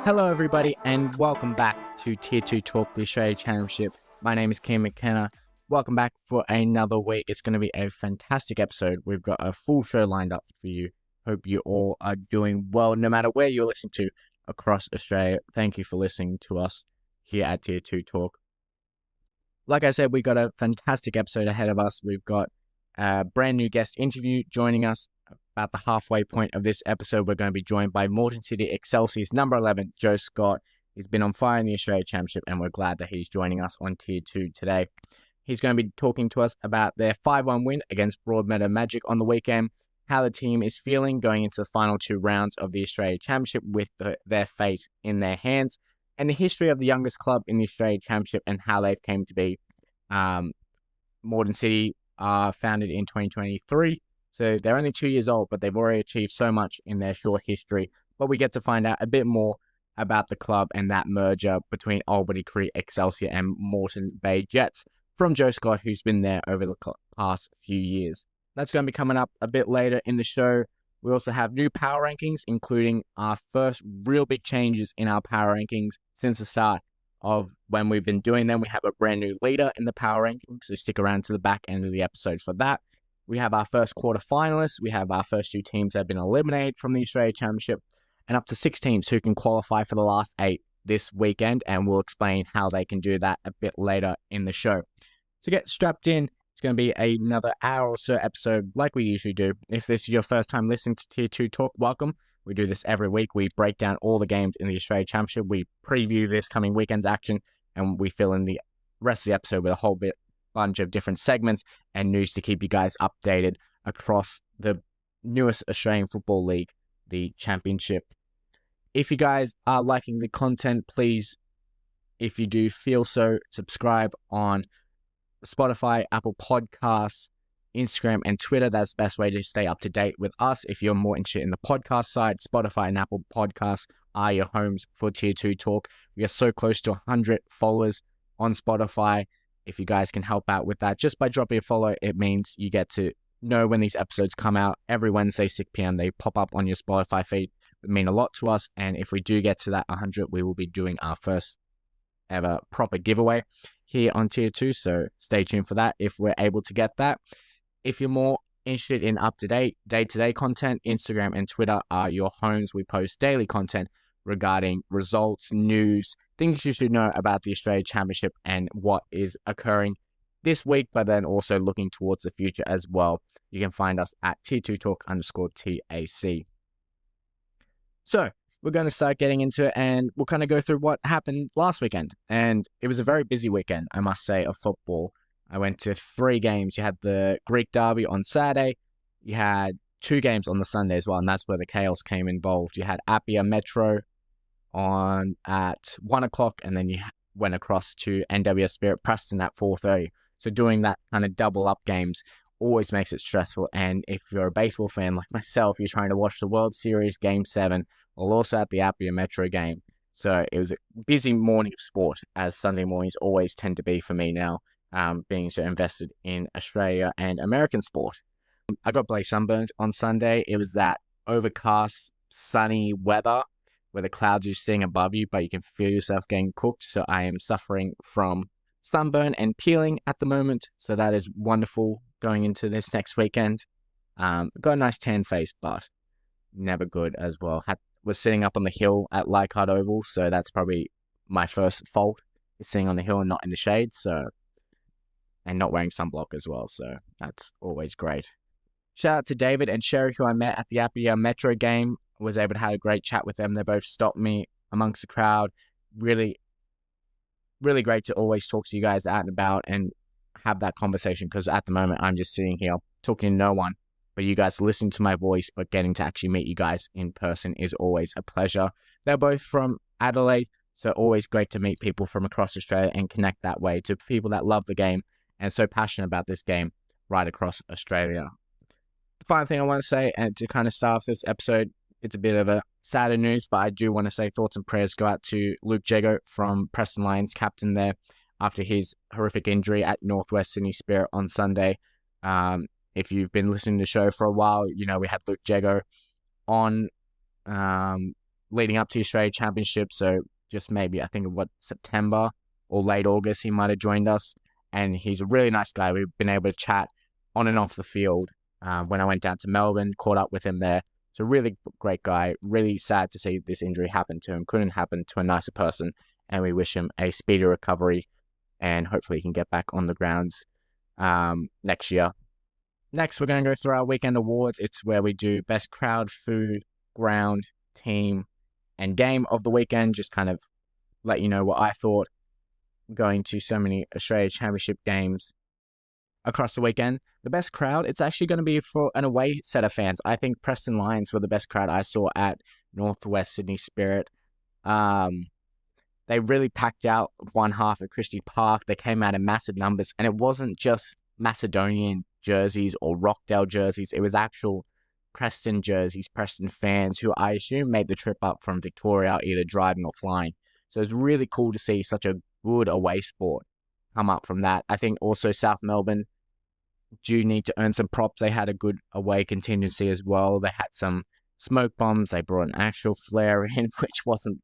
Hello everybody and welcome back to Tier 2 Talk, the Australia Championship. My name is Kim McKenna. Welcome back for another week. It's going to be a fantastic episode. We've got a full show lined up for you. Hope you all are doing well, no matter where you're listening to across Australia. Thank you for listening to us here at Tier 2 Talk. Like I said, we got a fantastic episode ahead of us. We've got a brand new guest interview joining us. About the halfway point of this episode, we're going to be joined by Moreton City Excelsior's number 11, Joe Scott. He's been on fire in the Australia Championship, and we're glad that he's joining us on Tier 2 today. He's going to be talking to us about their 5-1 win against Broadmeadow Magic on the weekend, how the team is feeling going into the final 2 rounds of the Australia Championship with their fate in their hands, and the history of the youngest club in the Australia Championship and how they've came to be. Moreton City are founded in 2023. So they're only 2 years old, but they've already achieved so much in their short history. But we get to find out a bit more about the club and that merger between Albany Cree Excelsior and Moreton Bay Jets from Joe Scott, who's been there over the past few years. That's going to be coming up a bit later in the show. We also have new power rankings, including our first real big changes in our power rankings since the start of when we've been doing them. We have a brand new leader in the power rankings, so stick around to the back end of the episode for that. We have our first quarterfinalists. We have our first 2 teams that have been eliminated from the Australia Championship, and up to 6 teams who can qualify for the last 8 this weekend, and we'll explain how they can do that a bit later in the show. So get strapped in. It's going to be another hour or so episode like we usually do. If this is your first time listening to Tier 2 Talk, welcome. We do this every week. We break down all the games in the Australia Championship. We preview this coming weekend's action, and we fill in the rest of the episode with a whole bunch of different segments and news to keep you guys updated across the newest Australian Football League, the Championship. If you guys are liking the content, please, if you do feel so, subscribe on Spotify, Apple Podcasts, Instagram, and Twitter. That's the best way to stay up to date with us. If you're more interested in the podcast side, Spotify and Apple Podcasts are your homes for Tier 2 Talk. We are so close to 100 followers on Spotify. If you guys can help out with that, just by dropping a follow, it means you get to know when these episodes come out. Every Wednesday, 6 p.m., they pop up on your Spotify feed. It mean a lot to us. And if we do get to that 100, we will be doing our first ever proper giveaway here on Tier 2. So stay tuned for that if we're able to get that. If you're more interested in up-to-date, day-to-day content, Instagram and Twitter are your homes. We post daily content regarding results, news, things you should know about the Australia Championship and what is occurring this week, but then also looking towards the future as well. You can find us at Tier2Talk_TAC. So we're going to start getting into it, and we'll kind of go through what happened last weekend. And it was a very busy weekend, I must say, of football. I went to 3 games. You had the Greek Derby on Saturday. You had 2 games on the Sunday as well, and that's where the chaos came involved. You had Appia Metro on at 1 o'clock, and then you went across to NWS Spirit Preston at 4:30. So doing that kind of double up games always makes it stressful. And if you're a baseball fan like myself, you're trying to watch the World Series Game 7, or also at the Appia Metro game. So it was a busy morning of sport, as Sunday mornings always tend to be for me now, being so invested in Australia and American sport. I got bloody sunburned on Sunday. It was that overcast, sunny weather where the clouds are sitting above you, but you can feel yourself getting cooked. So I am suffering from sunburn and peeling at the moment. So that is wonderful going into this next weekend. Got a nice tan face, but never good as well. Was sitting up on the hill at Leichhardt Oval, so that's probably my first fault, is sitting on the hill and not in the shade. So, and not wearing sunblock as well. So that's always great. Shout out to David and Sherry, who I met at the Appia Metro game. Was able to have a great chat with them. They both stopped me amongst the crowd. Really, really great to always talk to you guys out and about and have that conversation, because at the moment I'm just sitting here talking to no one, but you guys listen to my voice, but getting to actually meet you guys in person is always a pleasure. They're both from Adelaide, so always great to meet people from across Australia and connect that way to people that love the game and so passionate about this game right across Australia. The final thing I want to say, and to kind of start off this episode, it's a bit of a sadder news, but I do want to say thoughts and prayers go out to Luke Jago from Preston Lions, captain there, after his horrific injury at Northwest Sydney Spirit on Sunday. If you've been listening to the show for a while, you know we had Luke Jago on leading up to the Australia Championship. So just maybe, I think, September or late August, he might have joined us. And he's a really nice guy. We've been able to chat on and off the field. When I went down to Melbourne, caught up with him there. He's a really great guy. Really sad to see this injury happen to him. Couldn't happen to a nicer person. And we wish him a speedy recovery. And hopefully he can get back on the grounds next year. Next, we're going to go through our weekend awards. It's where we do best crowd, food, ground, team, and game of the weekend. Just kind of let you know what I thought going to so many Australia Championship games across the weekend. The best crowd, it's actually going to be for an away set of fans. I think Preston Lions were the best crowd I saw at Northwest Sydney Spirit. They really packed out one half of Christie Park. They came out in massive numbers, and it wasn't just Macedonian jerseys or Rockdale jerseys. It was actual Preston jerseys, Preston fans who I assume made the trip up from Victoria, either driving or flying. So it's really cool to see such a good away sport come up from that. I think also South Melbourne do need to earn some props. They had a good away contingency as well. They had some smoke bombs. They brought an actual flare in, which wasn't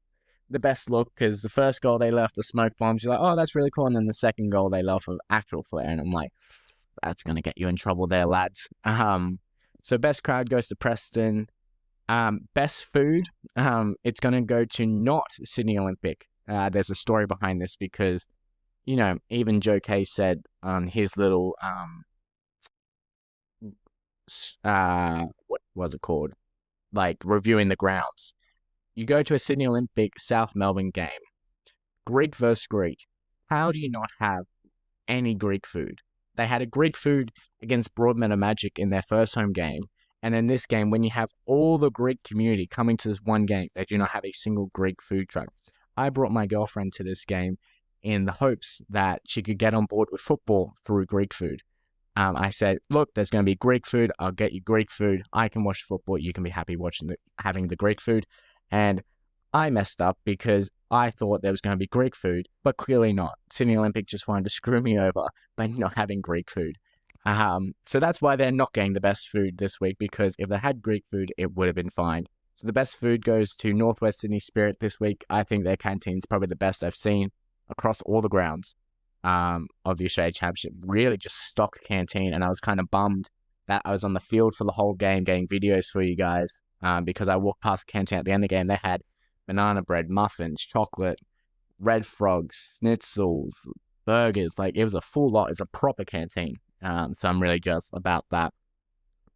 the best look, because the first goal they left the smoke bombs. You're like, oh, that's really cool. And then the second goal they left with actual flare. And I'm like, that's going to get you in trouble there, lads. So best crowd goes to Preston. Best food, it's going to go to not Sydney Olympic. There's a story behind this because, you know, even Joe Kay said on his little, what was it called? Like reviewing the grounds. You go to a Sydney Olympic South Melbourne game, Greek versus Greek. How do you not have any Greek food? They had a Greek food against Broadmeadow Magic in their first home game. And then this game, when you have all the Greek community coming to this one game, they do not have a single Greek food truck. I brought my girlfriend to this game in the hopes that she could get on board with football through Greek food. I said, look, there's going to be Greek food. I'll get you Greek food. I can watch football. You can be happy having the Greek food. And I messed up because I thought there was going to be Greek food, but clearly not. Sydney Olympic just wanted to screw me over by not having Greek food. So that's why they're not getting the best food this week, because if they had Greek food, it would have been fine. So the best food goes to Northwest Sydney Spirit this week. I think their canteen is probably the best I've seen across all the grounds of the Australia Championship. Really just stocked canteen, and I was kind of bummed that I was on the field for the whole game getting videos for you guys because I walked past the canteen at the end of the game. They had banana bread, muffins, chocolate, red frogs, schnitzels, burgers. Like, it was a full lot. It's a proper canteen. So I'm really jealous about that.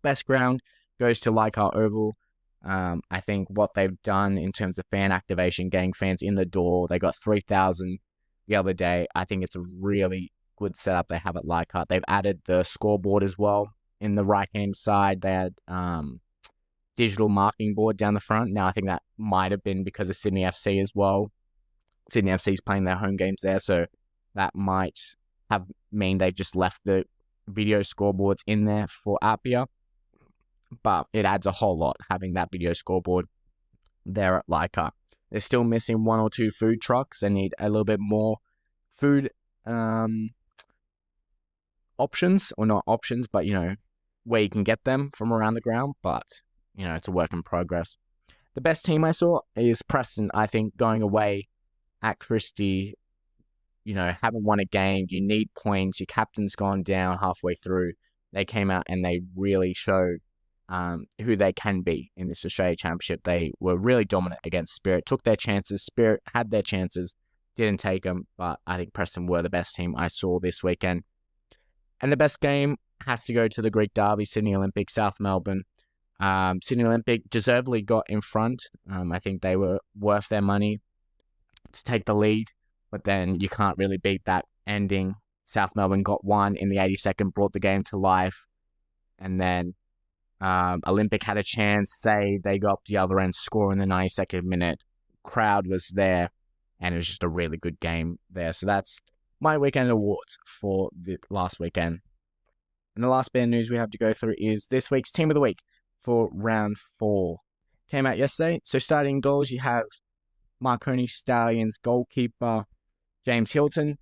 Best ground goes to Leichhardt Oval. I think what they've done in terms of fan activation, getting fans in the door, they got 3,000 the other day. I think it's a really good setup they have at Leichhardt. They've added the scoreboard as well in the right-hand side. They had digital marking board down the front. Now, I think that might have been because of Sydney FC as well. Sydney FC's playing their home games there, so that might have mean they've just left the video scoreboards in there for Apia. But it adds a whole lot having that video scoreboard there at Leichhardt. They're still missing one or two food trucks. They need a little bit more food options, or not options, but, you know, where you can get them from around the ground. But, you know, it's a work in progress. The best team I saw is Preston. I think going away at Christie, you know, haven't won a game. You need points. Your captain's gone down halfway through. They came out and they really showed who they can be in this Australia Championship. They were really dominant against Spirit, took their chances. Spirit had their chances, didn't take them, but I think Preston were the best team I saw this weekend. And the best game has to go to the Greek derby, Sydney Olympic, South Melbourne. Sydney Olympic deservedly got in front. I think they were worth their money to take the lead, but then you can't really beat that ending. South Melbourne got one in the 82nd, brought the game to life, and then Olympic had a chance, say they got up the other end, score in the 92nd minute. Crowd was there, and it was just a really good game there. So that's my weekend awards for the last weekend. And the last bit of news we have to go through is this week's Team of the Week for round 4. Came out yesterday. So starting goals, you have Marconi Stallions goalkeeper James Hilton.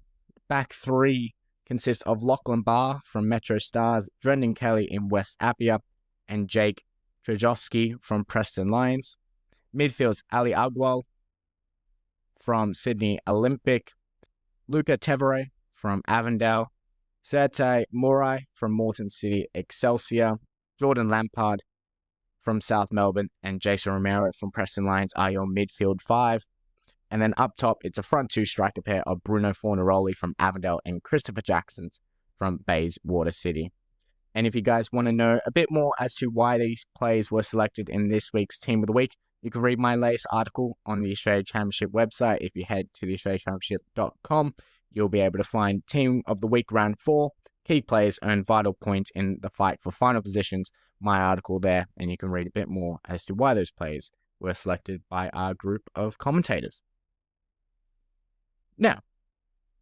Back 3 consists of Lachlan Barr from Metro Stars, Brendan Kelly in West Apia, and Jake Trajovski from Preston Lions. Midfields Ali Agwal from Sydney Olympic, Luca Tevere from Avondale, Sertei Morai from Moreton City Excelsior, Jordan Lampard from South Melbourne, and Jason Romero from Preston Lions are your midfield five. And then up top, it's a front two striker pair of Bruno Fornaroli from Avondale and Christopher Jacksons from Bayswater City. And if you guys want to know a bit more as to why these players were selected in this week's Team of the Week, you can read my latest article on the Australia Championship website. If you head to theaustraliachampionship.com, you'll be able to find Team of the Week Round 4, key players earn vital points in the fight for final positions, my article there, and you can read a bit more as to why those players were selected by our group of commentators. Now,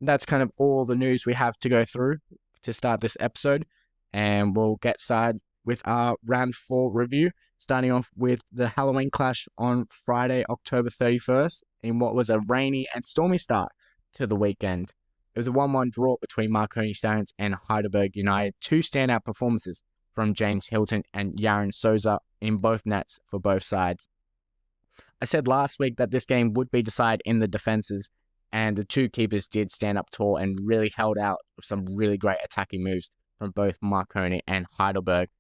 that's kind of all the news we have to go through to start this episode, and we'll get started with our Round 4 review, starting off with the Halloween clash on Friday, October 31st, in what was a rainy and stormy start to the weekend. It was a 1-1 draw between Marconi Stallions and Heidelberg United, two standout performances from James Hilton and Yaron Souza in both nets for both sides. I said last week that this game would be decided in the defenses, and the two keepers did stand up tall and really held out with some really great attacking moves from both Marconi and Heidelberg.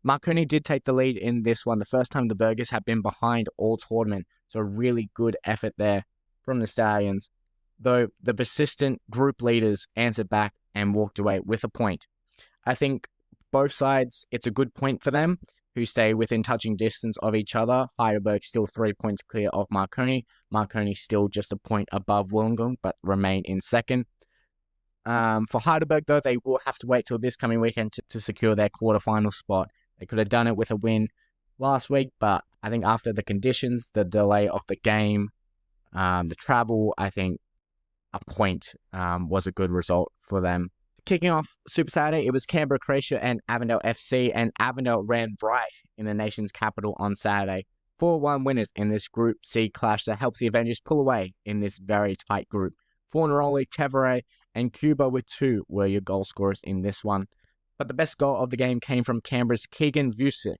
Marconi did take the lead in this one, the first time the Burgers have been behind all tournament, so a really good effort there from the Stallions, though the persistent group leaders answered back and walked away with a point. I think both sides, it's a good point for them, who stay within touching distance of each other. Heidelberg still 3 points clear of Marconi. Marconi still just a point above Wollongong, but remain in second. For Heidelberg, though, they will have to wait till this coming weekend to secure their quarterfinal spot. They could have done it with a win last week, but I think after the conditions, the delay of the game, the travel, I think a point was a good result for them. Kicking off Super Saturday, it was Canberra Croatia and Avondale FC, and Avondale ran bright in the nation's capital on Saturday. 4-1 winners in this Group C clash that helps the Avengers pull away in this very tight group. Fornaroli, Tevere, and Cuba with 2 were your goal scorers in this one. But the best goal of the game came from Canberra's Keegan Vucic,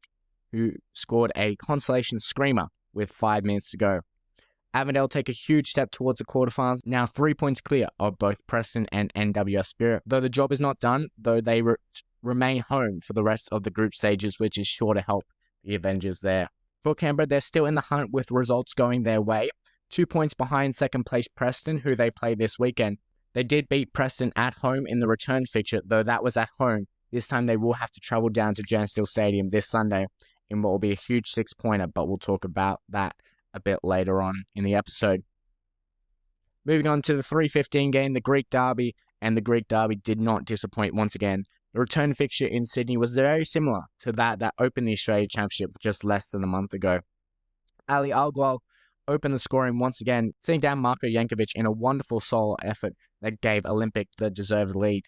who scored a consolation screamer with 5 minutes to go. Avondale take a huge step towards the quarterfinals, now 3 points clear of both Preston and NWS Spirit. Though the job is not done, though they remain home for the rest of the group stages, which is sure to help the Avengers there. For Canberra, they're still in the hunt with results going their way. 2 points behind second place Preston, who they play this weekend. They did beat Preston at home in the return fixture, though that was at home. This time they will have to travel down to Janstil Stadium this Sunday in what will be a huge 6-pointer, but we'll talk about that a bit later on in the episode. Moving on to the 3:15 game, the Greek Derby, and the Greek Derby did not disappoint once again. The return fixture in Sydney was very similar to that opened the Australia Championship just less than a month ago. Ali Algual opened the scoring once again, seeing down Marko Jankovic in a wonderful solo effort that gave Olympic the deserved lead.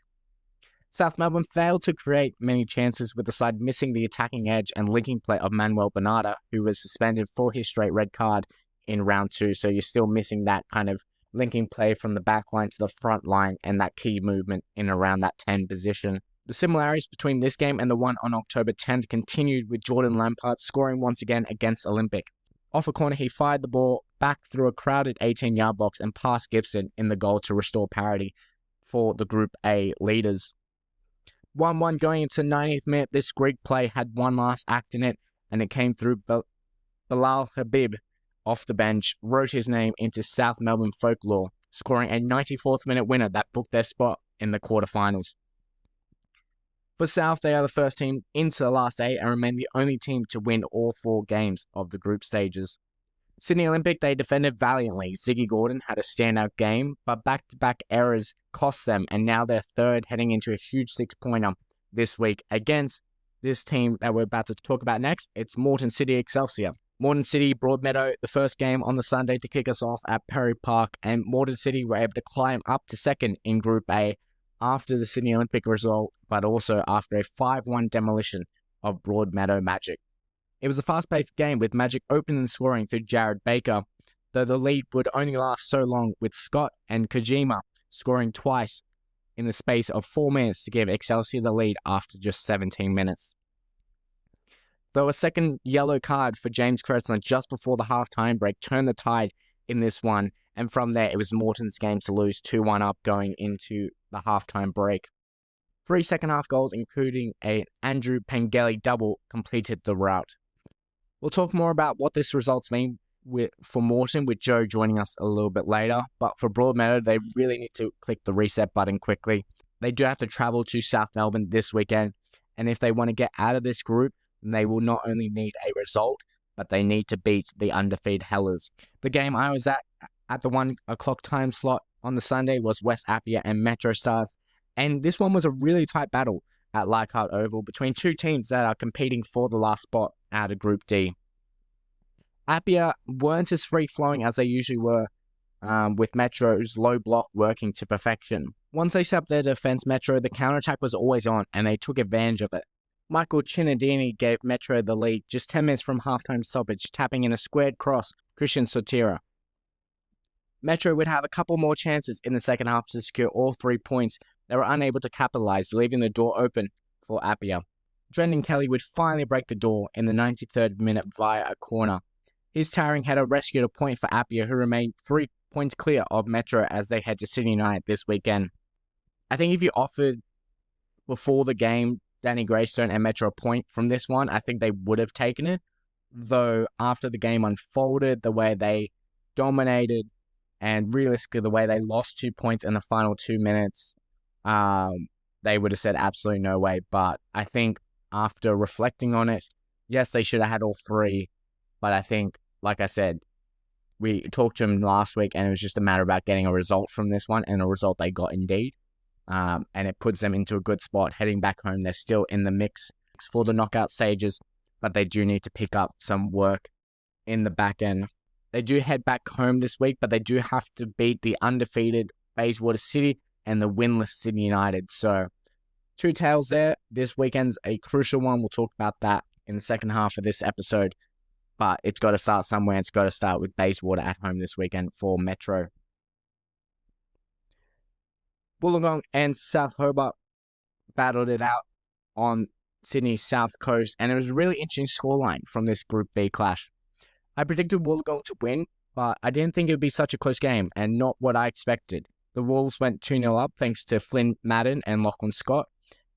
South Melbourne failed to create many chances, with the side missing the attacking edge and linking play of Manuel Bernarda, who was suspended for his straight red card in round 2, so you're still missing that kind of linking play from the back line to the front line and that key movement in around that 10 position. The similarities between this game and the one on October 10th continued, with Jordan Lampard scoring once again against Olympic. Off a corner, he fired the ball back through a crowded 18-yard box and past Gibson in the goal to restore parity for the Group A leaders. 1-1 going into 90th minute, this Greek play had one last act in it, and it came through Bilal Habib off the bench, wrote his name into South Melbourne folklore, scoring a 94th minute winner that booked their spot in the quarterfinals. For South, they are the first team into the last 8 and remain the only team to win all 4 games of the group stages. Sydney Olympic, they defended valiantly. Ziggy Gordon had a standout game, but back-to-back errors cost them, and now they're third, heading into a huge 6-pointer this week against this team that we're about to talk about next. It's Moreton City Excelsior. Moreton City, Broadmeadow, the first game on the Sunday to kick us off at Perry Park, and Moreton City were able to climb up to second in Group A after the Sydney Olympic result, but also after a 5-1 demolition of Broadmeadow Magic. It was a fast-paced game, with Magic opening scoring through Jared Baker, though the lead would only last so long, with Scott and Kojima scoring twice in the space of 4 minutes to give Excelsior the lead after just 17 minutes. Though a second yellow card for James Cressler just before the half-time break turned the tide in this one, and from there it was Moreton's game to lose 2-1 up going into the half-time break. 3 second-half goals, including an Andrew Pengelly double, completed the rout. We'll talk more about what this results mean for Moreton, with Joe joining us a little bit later, but for Broadmeadow, they really need to click the reset button quickly. They do have to travel to South Melbourne this weekend, and if they want to get out of this group, then they will not only need a result, but they need to beat the undefeated Hellers. The game I was at the 1 o'clock time slot on the Sunday was West Apia and Metro Stars, and this one was a really tight battle at Leichhardt Oval between two teams that are competing for the last spot out of Group D. Apia weren't as free-flowing as they usually were, with Metro's low block working to perfection. Once they set up their defence, Metro, the counter-attack was always on, and they took advantage of it. Michael Chinadini gave Metro the lead just 10 minutes from halftime stoppage, tapping in a squared cross, Christian Sotira. Metro would have a couple more chances in the second half to secure all 3 points. They were unable to capitalise, leaving the door open for Apia. Brendan Kelly would finally break the door in the 93rd minute via a corner. His towering header rescued a point for Apia, who remained 3 points clear of Metro as they head to Sydney United this weekend. I think if you offered before the game Danny Greystone and Metro a point from this one, I think they would have taken it. Though after the game unfolded, the way they dominated, and realistically the way they lost 2 points in the final 2 minutes, they would have said absolutely no way. But I think after reflecting on it, yes, they should have had all 3. But I think, like I said, we talked to them last week, and it was just a matter about getting a result from this one, and a result they got indeed. And it puts them into a good spot heading back home. They're still in the mix for the knockout stages, but they do need to pick up some work in the back end. They do head back home this week, but they do have to beat the undefeated Bayswater City and the winless Sydney United. So 2 tails there. This weekend's a crucial one. We'll talk about that in the second half of this episode. But it's got to start somewhere. It's got to start with Bayswater at home this weekend for Metro. Wollongong and South Hobart battled it out on Sydney's south coast, and it was a really interesting scoreline from this Group B clash. I predicted Wollongong to win, but I didn't think it would be such a close game, and not what I expected. The Wolves went 2-0 up thanks to Flynn Madden and Lachlan Scott.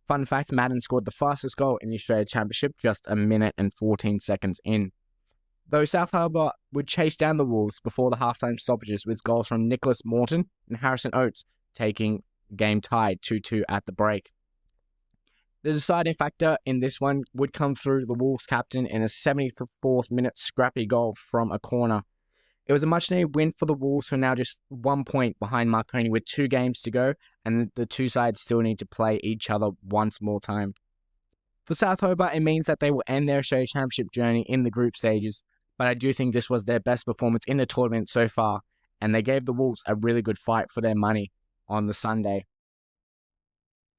Fun fact, Madden scored the fastest goal in the Australia Championship just 1 minute and 14 seconds in. Though South Hobart would chase down the Wolves before the halftime stoppages with goals from Nicholas Moreton and Harrison Oates, taking game tied 2-2 at the break. The deciding factor in this one would come through the Wolves captain in a 74th minute scrappy goal from a corner. It was a much needed win for the Wolves, who are now just 1 point behind Marconi with 2 games to go, and the two sides still need to play each other once more time. For South Hobart, it means that they will end their Australia Championship journey in the group stages, but I do think this was their best performance in the tournament so far, and they gave the Wolves a really good fight for their money on the Sunday.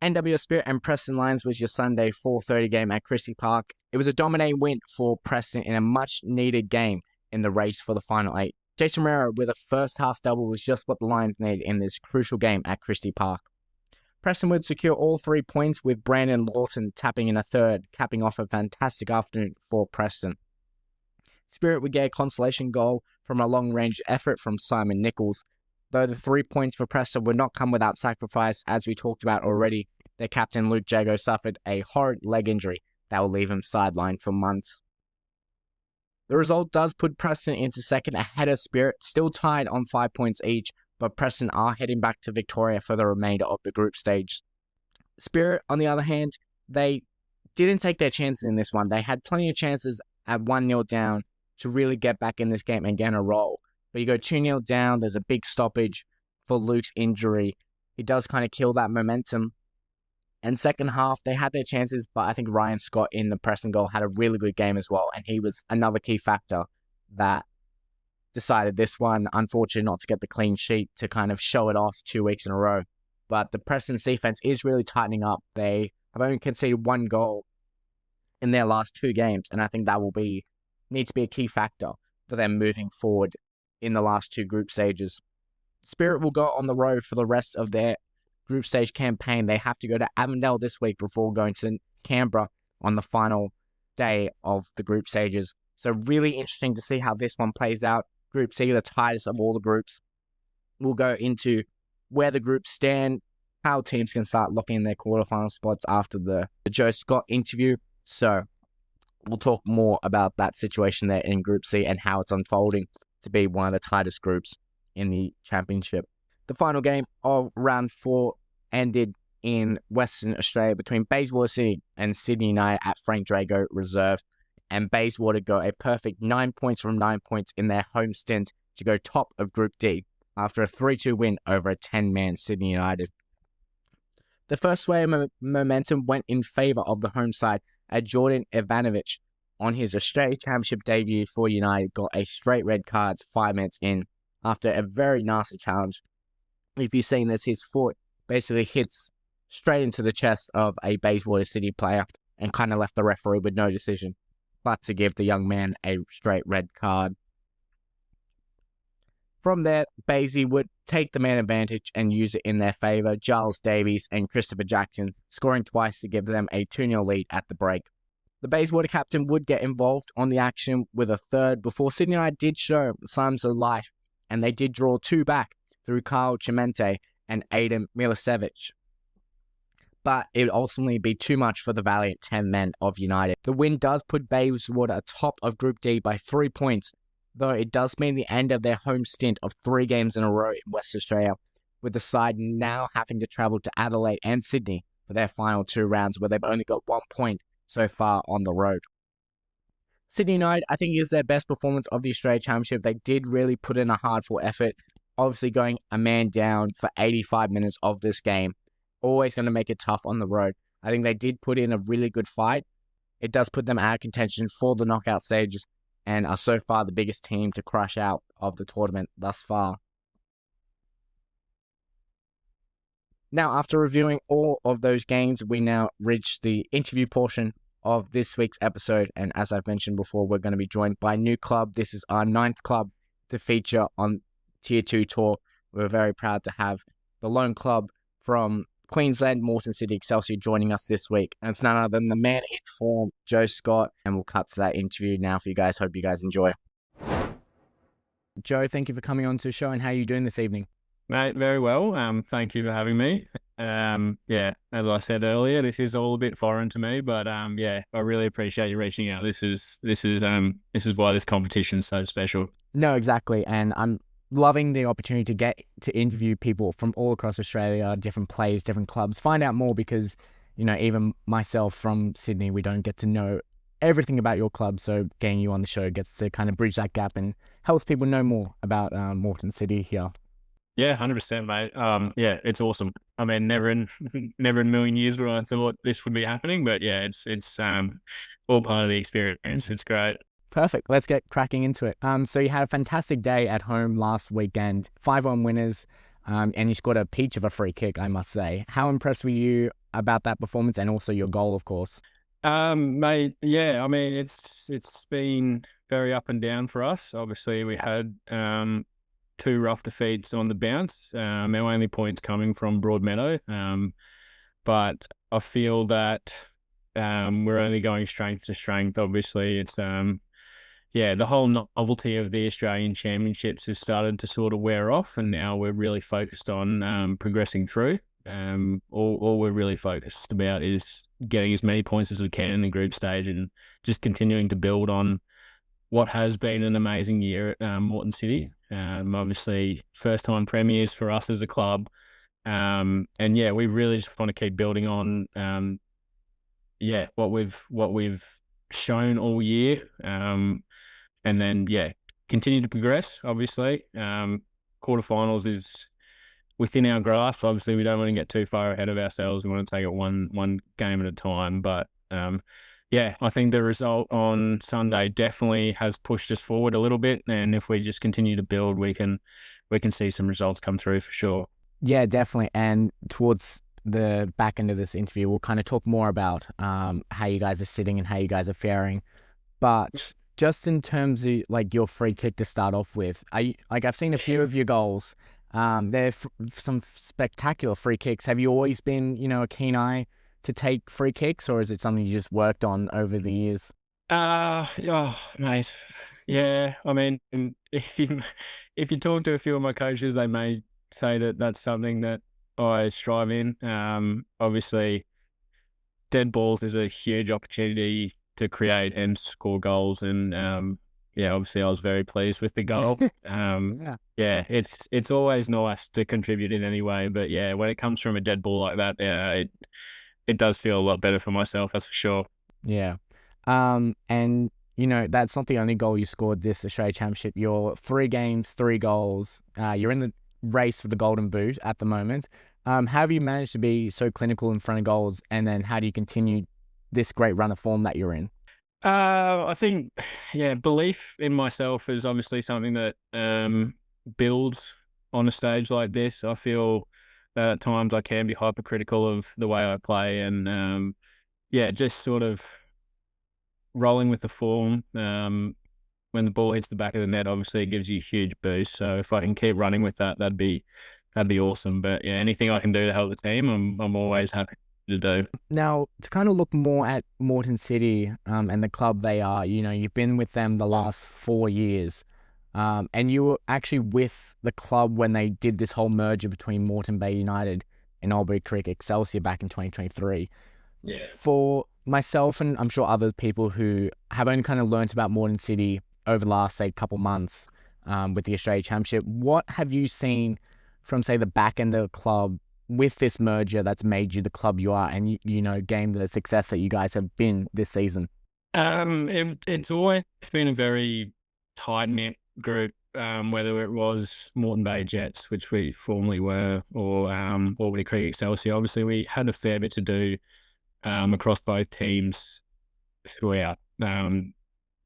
NWS Spirit and Preston Lions was your Sunday 4:30 game at Christie Park. It was a dominating win for Preston in a much-needed game in the race for the final 8. Jason Rera with a first-half double was just what the Lions needed in this crucial game at Christie Park. Preston would secure all 3 points, with Brandon Lawton tapping in a third, capping off a fantastic afternoon for Preston. Spirit would get a consolation goal from a long-range effort from Simon Nichols. Though the 3 points for Preston would not come without sacrifice, as we talked about already, their captain Luke Jago suffered a horrid leg injury that will leave him sidelined for months. The result does put Preston into second ahead of Spirit, still tied on 5 points each, but Preston are heading back to Victoria for the remainder of the group stage. Spirit, on the other hand, they didn't take their chances in this one. They had plenty of chances at 1-0 down to really get back in this game and get a roll. But you go 2-0 down, there's a big stoppage for Luke's injury. It does kind of kill that momentum. And second half, they had their chances, but I think Ryan Scott in the Preston goal had a really good game as well, and he was another key factor that decided this one. Unfortunate not to get the clean sheet to kind of show it off 2 weeks in a row. But the Preston's defense is really tightening up. They have only conceded 1 goal in their last 2 games, and I think that will need to be a key factor for them moving forward in the last 2 group stages. Spirit will go on the road for the rest of their group stage campaign. They have to go to Avondale this week before going to Canberra on the final day of the group stages. So really interesting to see how this one plays out. Group C, the tightest of all the groups. We'll go into where the groups stand, how teams can start locking in their quarterfinal spots after the Joe Scott interview. So we'll talk more about that situation there in Group C and how it's unfolding to be one of the tightest groups in the championship. The final game of round 4 ended in Western Australia between Bayswater City and Sydney United at Frank Drago Reserve. And Bayswater got a perfect 9 points from 9 points in their home stint to go top of Group D after a 3-2 win over a 10-man Sydney United. The first sway of momentum went in favour of the home side as Jordan Ivanovic, on his Australia Championship debut for United, got a straight red card 5 minutes in after a very nasty challenge. If you've seen this, his foot basically hits straight into the chest of a Bayswater City player and kind of left the referee with no decision but to give the young man a straight red card. From there, Basie would take the man advantage and use it in their favour. Giles Davies and Christopher Jackson scoring twice to give them a 2-0 lead at the break. The Bayswater captain would get involved on the action with a third before Sydney United did show signs of life, and they did draw 2 back through Kyle Chimente and Aidan Milicevic. But it would ultimately be too much for the valiant 10 men of United. The win does put Bayswater atop of Group D by 3 points, though it does mean the end of their home stint of 3 games in a row in West Australia, with the side now having to travel to Adelaide and Sydney for their final 2 rounds, where they've only got 1 point so far on the road. Sydney United, I think, is their best performance of the Australia Championship. They did really put in a hard-fought effort, obviously going a man down for 85 minutes of this game. Always going to make it tough on the road. I think they did put in a really good fight. It does put them out of contention for the knockout stages and are so far the biggest team to crush out of the tournament thus far. Now, after reviewing all of those games, we now reach the interview portion of this week's episode. And as I've mentioned before, we're going to be joined by a new club. This is our 9th club to feature on Tier 2 Tour. We're very proud to have the lone club from Queensland, Moreton City Excelsior, joining us this week. And it's none other than the man in form, Joe Scott. And we'll cut to that interview now for you guys. Hope you guys enjoy. Joe, thank you for coming on to the show, and how are you doing this evening? Mate, very well. Thank you for having me. Yeah, as I said earlier, this is all a bit foreign to me, but yeah, I really appreciate you reaching out. This is why this competition is so special. No, exactly. And I'm loving the opportunity to get to interview people from all across Australia, different players, different clubs, find out more, because, you know, even myself from Sydney, we don't get to know everything about your club. So getting you on the show gets to kind of bridge that gap and helps people know more about Moreton City here. Yeah, 100%, mate. Yeah, it's awesome. I mean, never in a million years would I thought this would be happening, but yeah, it's all part of the experience. It's great. Perfect. Let's get cracking into it. So you had a fantastic day at home last weekend, 5-1 winners, and you scored a peach of a free kick, I must say. How impressed were you about that performance, and also your goal, of course? Mate, yeah, I mean, it's been very up and down for us. Obviously, we had 2 rough defeats on the bounce. Our only points coming from Broadmeadow. But I feel that we're only going strength to strength. Obviously, it's yeah, the whole novelty of the Australian Championships has started to sort of wear off, and now we're really focused on progressing through. All we're really focused about is getting as many points as we can in the group stage and just continuing to build on what has been an amazing year at Moreton City. Obviously, first-time premiers for us as a club. And yeah, we really just want to keep building on yeah, what we've shown all year. And then yeah, continue to progress, obviously. Quarterfinals is within our grasp. Obviously, we don't want to get too far ahead of ourselves. We want to take it one game at a time. But yeah, I think the result on Sunday definitely has pushed us forward a little bit. And if we just continue to build, we can see some results come through for sure. Yeah, definitely. And towards the back end of this interview, we'll kind of talk more about how you guys are sitting and how you guys are faring. But just in terms of like your free kick to start off with, I've seen a few of your goals. They're some spectacular free kicks. Have you always been, a keen eye to take free kicks, or is it something you just worked on over the years? Oh, mate. Yeah, I mean, if you talk to a few of my coaches, they may say that that's something that I strive in. Obviously, dead balls is a huge opportunity to create and score goals, and yeah, obviously, I was very pleased with the goal. Yeah. Yeah, it's always nice to contribute in any way, but yeah, when it comes from a dead ball like that, yeah, it does feel a lot better for myself, that's for sure. Yeah. And that's not the only goal you scored this Australia Championship. You're 3 games, 3 goals. You're in the race for the Golden Boot at the moment. How have you managed to be so clinical in front of goals, and then how do you continue this great run of form that you're in? I think, yeah, belief in myself is obviously something that builds on a stage like this. I feel that at times I can be hypercritical of the way I play, and yeah, just sort of rolling with the form. When the ball hits the back of the net, obviously it gives you a huge boost. So if I can keep running with that, that'd be awesome. But yeah, anything I can do to help the team, I'm always happy to do. Now, to kind of look more at Moreton City and the club they are, you've been with them the last 4 years. And you were actually with the club when they did this whole merger between Moreton Bay United and Albury Creek Excelsior back in 2023. Yeah. For myself, and I'm sure other people who have only kind of learnt about Moreton City over the last, say, couple months with the Australia Championship, what have you seen from, say, the back end of the club with this merger that's made you the club you are, and gained the success that you guys have been this season? It's always been a very tight knit group. Whether it was Moreton Bay Jets, which we formerly were, or Albury Creek Excelsior, obviously we had a fair bit to do across both teams throughout.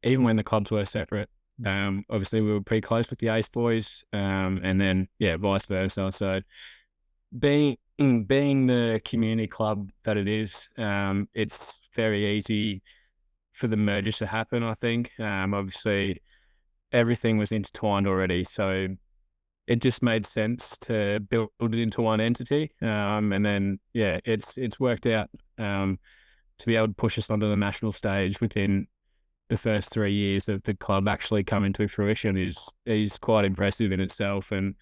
Even when the clubs were separate, obviously we were pretty close with the Ace boys, and then yeah, vice versa. So being the community club that it is, it's very easy for the mergers to happen, I think. Obviously, everything was intertwined already, so it just made sense to build it into one entity. And then, yeah, it's worked out to be able to push us onto the national stage within the first 3 years of the club actually coming to fruition is quite impressive in itself. And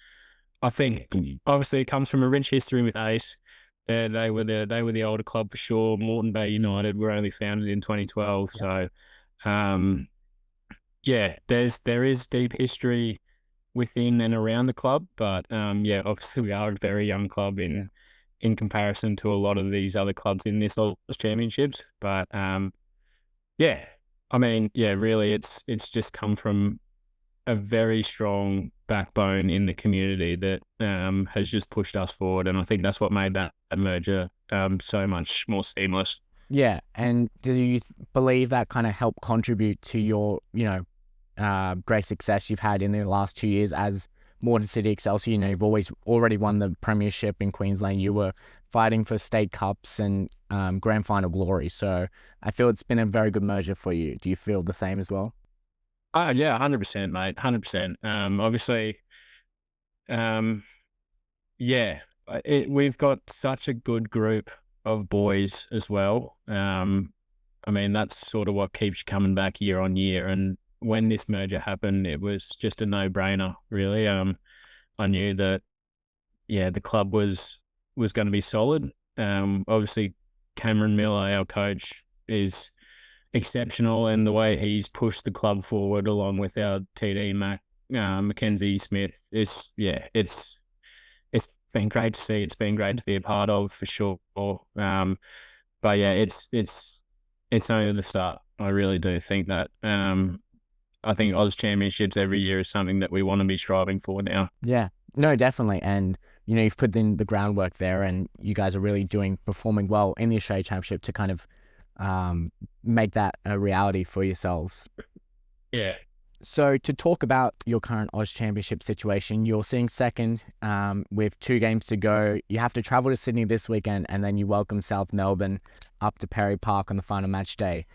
I think obviously it comes from a rich history with Ace. They were the older club for sure. Moreton Bay United were only founded in 2012, so um, yeah, there is deep history within and around the club, but yeah, obviously we are a very young club in comparison to a lot of these other clubs in this championships. But yeah, I mean, yeah, really, it's just come from a very strong backbone in the community that has just pushed us forward, and I think that's what made that merger so much more seamless. Yeah, and do you believe that kind of helped contribute to your, great success you've had in the last 2 years as Moreton City Excelsior? You've always already won the premiership in Queensland. You were fighting for state cups and grand final glory. So I feel it's been a very good merger for you. Do you feel the same as well? Yeah, 100%, mate, 100%. Obviously, um, yeah, we've got such a good group of boys as well. I mean, that's sort of what keeps you coming back year on year. And when this merger happened, it was just a no-brainer, really. I knew that, yeah, the club was going to be solid. Obviously, Cameron Miller, our coach, is exceptional, and the way he's pushed the club forward, along with our TD Mackenzie Smith, is yeah, it's been great to see. It's been great to be a part of for sure. But yeah, it's only the start. I really do think that. I think Oz Championships every year is something that we want to be striving for now. Yeah, no, definitely. And, you've put in the groundwork there, and you guys are really performing well in the Australia Championship to kind of make that a reality for yourselves. Yeah. So to talk about your current Oz Championship situation, you're sitting second with 2 games to go. You have to travel to Sydney this weekend, and then you welcome South Melbourne up to Perry Park on the final match day.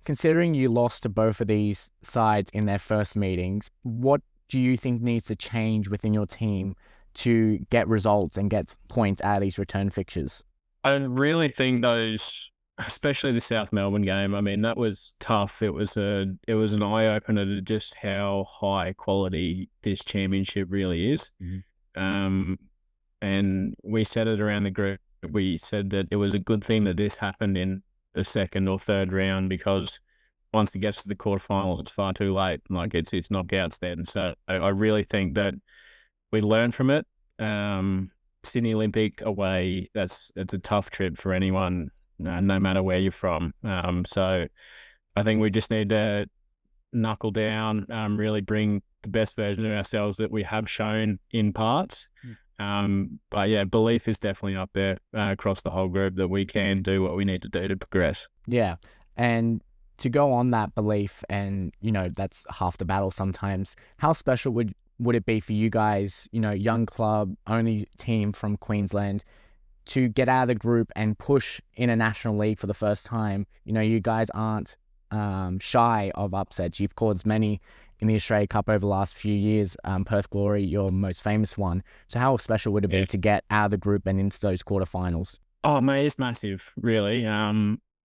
Considering you lost to both of these sides in their first meetings, what do you think needs to change within your team to get results and get points out of these return fixtures? I really think those especially the South Melbourne game. I mean, that was tough. It was an eye opener to just how high quality this championship really is. Mhm. Um, and we said it around the group. We said that it was a good thing that this happened in the second or third round, because once it gets to the quarterfinals, it's far too late. Like it's knockouts then. So I really think that we learned from it. Sydney Olympic away, that's a tough trip for anyone, no matter where you're from. So I think we just need to knuckle down, really bring the best version of ourselves that we have shown in parts. But yeah, belief is definitely up there across the whole group that we can do what we need to do to progress. Yeah. And to go on that belief, and, that's half the battle sometimes, how special would it be for you guys, young club, only team from Queensland, to get out of the group and push in a national league for the first time? You guys aren't shy of upsets. You've caused many in the Australia Cup over the last few years. Perth Glory, your most famous one. So how special would it be to get out of the group and into those quarterfinals? Oh, mate, it's massive, really.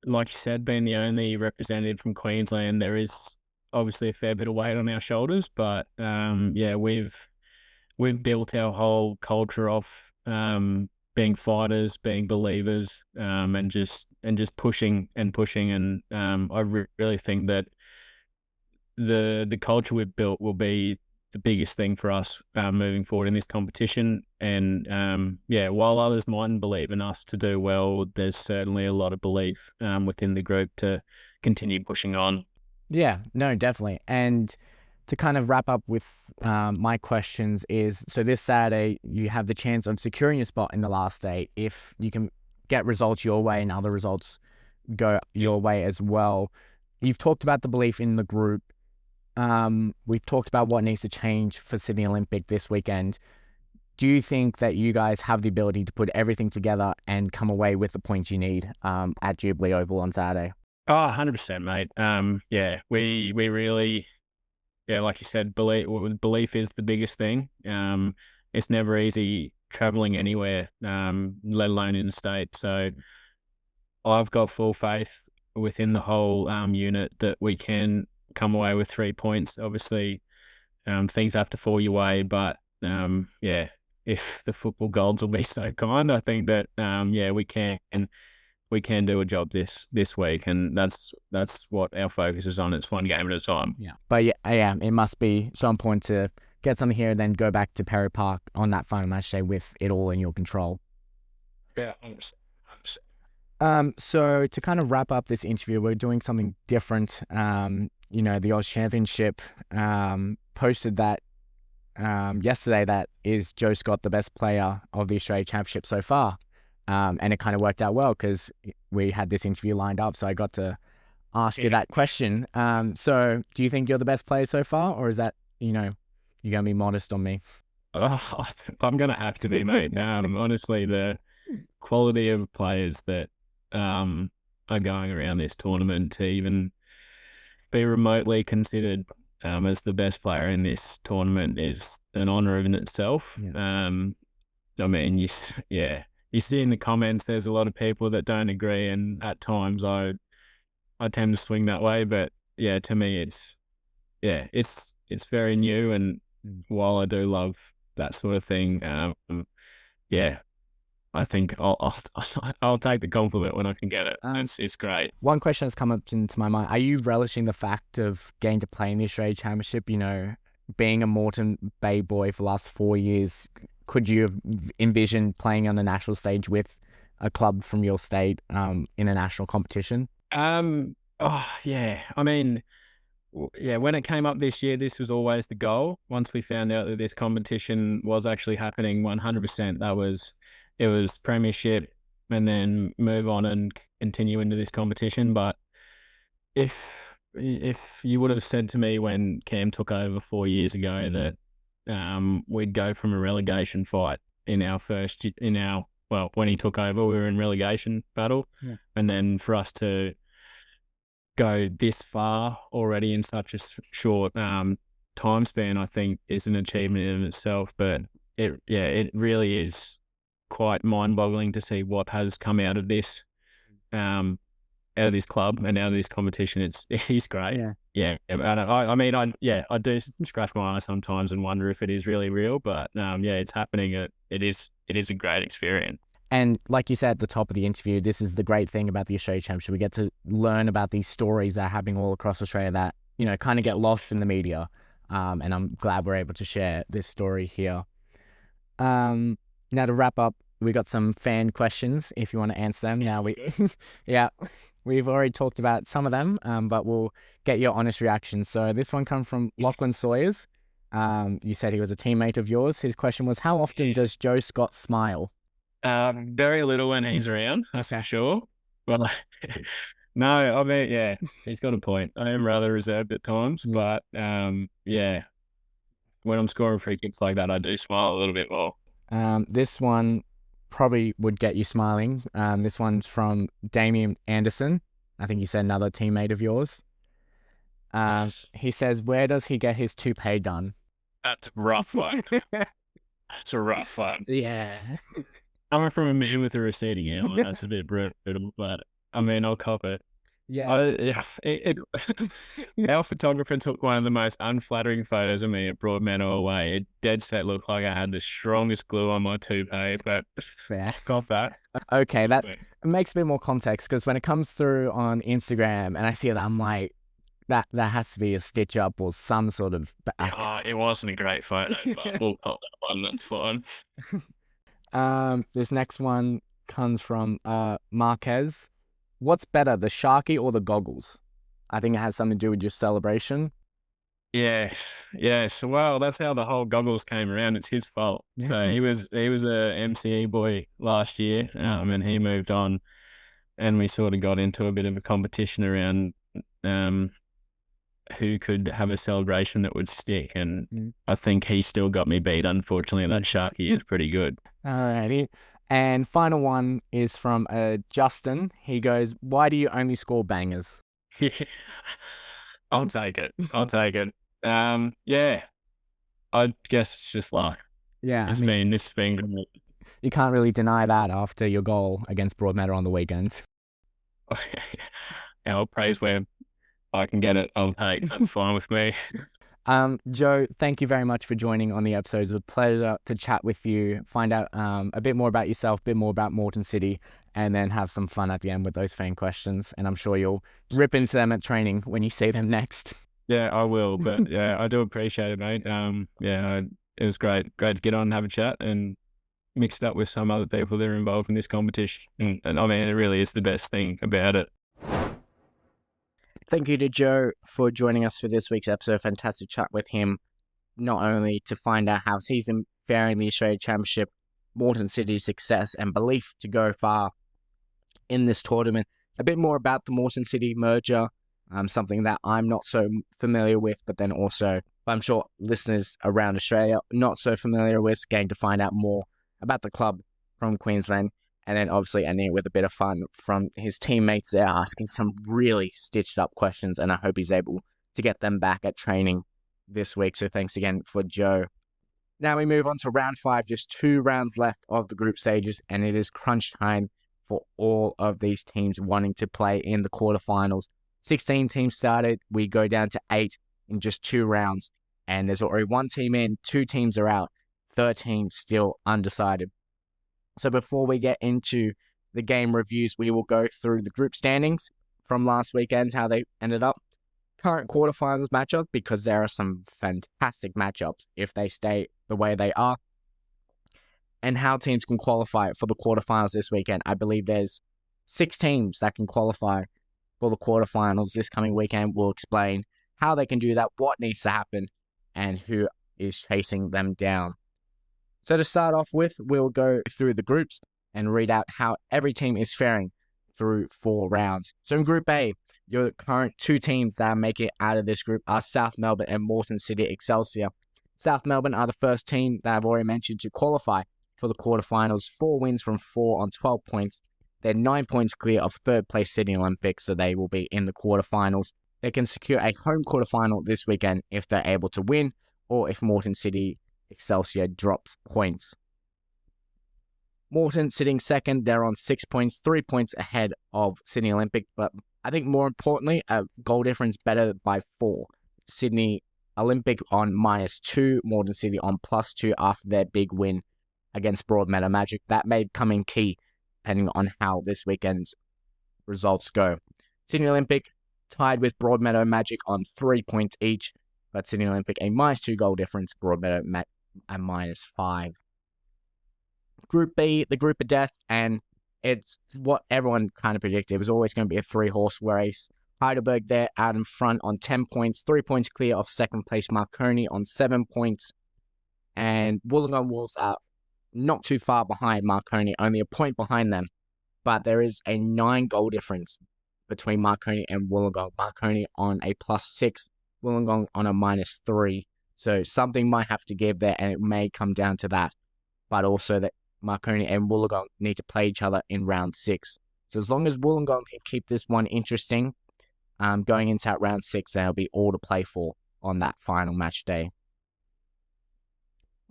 Like you said, being the only representative from Queensland, there is obviously a fair bit of weight on our shoulders, but yeah, we've built our whole culture off being fighters, being believers, and just pushing and pushing. And I really think that the culture we've built will be the biggest thing for us moving forward in this competition. And yeah, while others mightn't believe in us to do well, there's certainly a lot of belief within the group to continue pushing on. Yeah, no, definitely. And to kind of wrap up with my questions is, so this Saturday, you have the chance of securing your spot in the last eight if you can get results your way and other results go your way as well. You've talked about the belief in the group. We've talked about what needs to change for Sydney Olympic this weekend. Do you think that you guys have the ability to put everything together and come away with the points you need at Jubilee Oval on Saturday? Oh, 100%, mate. Yeah, we really, yeah, like you said, belief is the biggest thing. It's never easy traveling anywhere, let alone in the state. So I've got full faith within the whole unit that we can come away with 3 points. Obviously, things have to fall your way, but yeah, if the football gods will be so kind, I think that yeah, we can do a job this week, and that's what our focus is on. It's one game at a time. Yeah. But yeah, it must be so important to get something here and then go back to Perry Park on that final match day with it all in your control. Yeah, 100%. 100%. So to kind of wrap up this interview, we're doing something different. The Oz Championship posted that yesterday that is Joe Scott the best player of the Australia Championship so far. And it kind of worked out well because we had this interview lined up, so I got to ask you that question. So do you think you're the best player so far, or is that, you're going to be modest on me? Oh, I'm going to have to be, mate. Honestly, the quality of players that are going around this tournament to even be remotely considered as the best player in this tournament is an honour in itself. Yeah. I mean, yeah, you see in the comments, there's a lot of people that don't agree, and at times I tend to swing that way. But yeah, to me, it's very new, and while I do love that sort of thing, yeah, I think I'll take the compliment when I can get it. It's great. One question that's come up into my mind: are you relishing the fact of getting to play in the Australia Championship? Being a Moreton Bay boy for the last 4 years, could you have envisioned playing on the national stage with a club from your state in a national competition? Oh yeah. I mean, yeah. When it came up this year, this was always the goal. Once we found out that this competition was actually happening, 100%, it was premiership, and then move on and continue into this competition. But if you would have said to me when Cam took over 4 years ago that we'd go from a relegation fight when he took over, we were in relegation battle. Yeah. And then for us to go this far already in such a short time span, I think is an achievement in itself. But it really is quite mind-boggling to see what has come out of this. out of this club and out of this competition. He's great. Yeah. Yeah, and I mean, I do scratch my eye sometimes and wonder if it is really real, but yeah, it's happening. It is a great experience. And like you said at the top of the interview, this is the great thing about the Australia Championship. We get to learn about these stories that are happening all across Australia that, kind of get lost in the media. And I'm glad we're able to share this story here. Now to wrap up, we got some fan questions if you want to answer them. Now yeah, we've already talked about some of them, but we'll get your honest reaction. So this one comes from Lachlan Sawyers. You said he was a teammate of yours. His question was, how often does Joe Scott smile? Very little when he's around, that's for sure. Well, no, I mean, yeah, he's got a point. I am rather reserved at times, but yeah, when I'm scoring free kicks like that, I do smile a little bit more. This one probably would get you smiling. This one's from Damien Anderson. I think you said another teammate of yours. Yes. He says, where does he get his toupee done? That's a rough one. That's a rough one. Yeah. Coming from a man with a receding hairline, that's a bit brutal, but I mean, I'll cop it. Yeah. Our photographer took one of the most unflattering photos of me at Broadmeadow away. It dead set looked like I had the strongest glue on my toupee, but Fair. got that. Okay, that makes a bit more context, because when it comes through on Instagram and I see that, I'm like, that has to be a stitch up or some sort of act. It wasn't a great photo, but we'll cop that one. That's fine. This next one comes from Marquez. What's better, the Sharky or the goggles? I think it has something to do with your celebration. Yes. Well, that's how the whole goggles came around. It's his fault. Yeah. So he was a MCE boy last year, and he moved on, and we sort of got into a bit of a competition around who could have a celebration that would stick, and I think he still got me beat. Unfortunately, that Sharky is pretty good. Alrighty. And final one is from Justin. He goes, why do you only score bangers? I'll take it. Yeah. I guess it's just luck. Yeah. It's been great. You can't really deny that after your goal against Broadmeadow on the weekend. I'll praise where I can get it. I'll take. That's fine with me. Joe, thank you very much for joining on the episode. It was a pleasure to chat with you, find out a bit more about yourself, a bit more about Moreton City, and then have some fun at the end with those fan questions. And I'm sure you'll rip into them at training when you see them next. Yeah, I will. But yeah, I do appreciate it, mate. It was great to get on and have a chat and mixed up with some other people that are involved in this competition. And I mean, it really is the best thing about it. Thank you to Joe for joining us for this week's episode. Fantastic chat with him, not only to find out how he's faring in the Australia Championship, Moreton City's success and belief to go far in this tournament, a bit more about the Moreton City merger, something that I'm not so familiar with, but then also I'm sure listeners around Australia not so familiar with, getting to find out more about the club from Queensland. And then obviously ending it with a bit of fun from his teammates there, asking some really stitched up questions. And I hope he's able to get them back at training this week. So thanks again for Joe. Now we move on to round 5, just 2 rounds left of the group stages. And it is crunch time for all of these teams wanting to play in the quarterfinals. 16 teams started. We go down to 8 in just 2 rounds. And there's already 1 team in, 2 teams are out, 13 still undecided. So before we get into the game reviews, we will go through the group standings from last weekend, how they ended up, current quarterfinals matchup, because there are some fantastic matchups if they stay the way they are, and how teams can qualify for the quarterfinals this weekend. I believe there's 6 teams that can qualify for the quarterfinals this coming weekend. We'll explain how they can do that, what needs to happen, and who is chasing them down. So to start off with, we'll go through the groups and read out how every team is faring through 4 rounds. So in Group A, your current 2 teams that are making it out of this group are South Melbourne and Moreton City Excelsior. South Melbourne are the first team that I've already mentioned to qualify for the quarterfinals. 4 wins from 4 on 12 points. They're 9 points clear of 3rd place Sydney Olympics, so they will be in the quarterfinals. They can secure a home quarterfinal this weekend if they're able to win, or if Moreton City Excelsior drops points. Moreton sitting second. They're on 6 points, 3 points ahead of Sydney Olympic. But I think more importantly, a goal difference better by 4. Sydney Olympic on -2, Moreton City on +2 after their big win against Broadmeadow Magic. That may come in key depending on how this weekend's results go. Sydney Olympic tied with Broadmeadow Magic on 3 points each, but Sydney Olympic a -2 goal difference, Broadmeadow a -5. Group B, the group of death, and it's what everyone kind of predicted. It was always going to be a 3-horse race. Heidelberg there out in front on 10 points, 3 points clear of second place Marconi on 7 points, and Wollongong Wolves are not too far behind Marconi, only a point behind them, but there is a 9 goal difference between Marconi and Wollongong. Marconi on a +6, Wollongong on a -3, so something might have to give there, and it may come down to that, but also that Marconi and Wollongong need to play each other in round 6. So as long as Wollongong can keep this one interesting, going into that round 6, then it'll be all to play for on that final match day.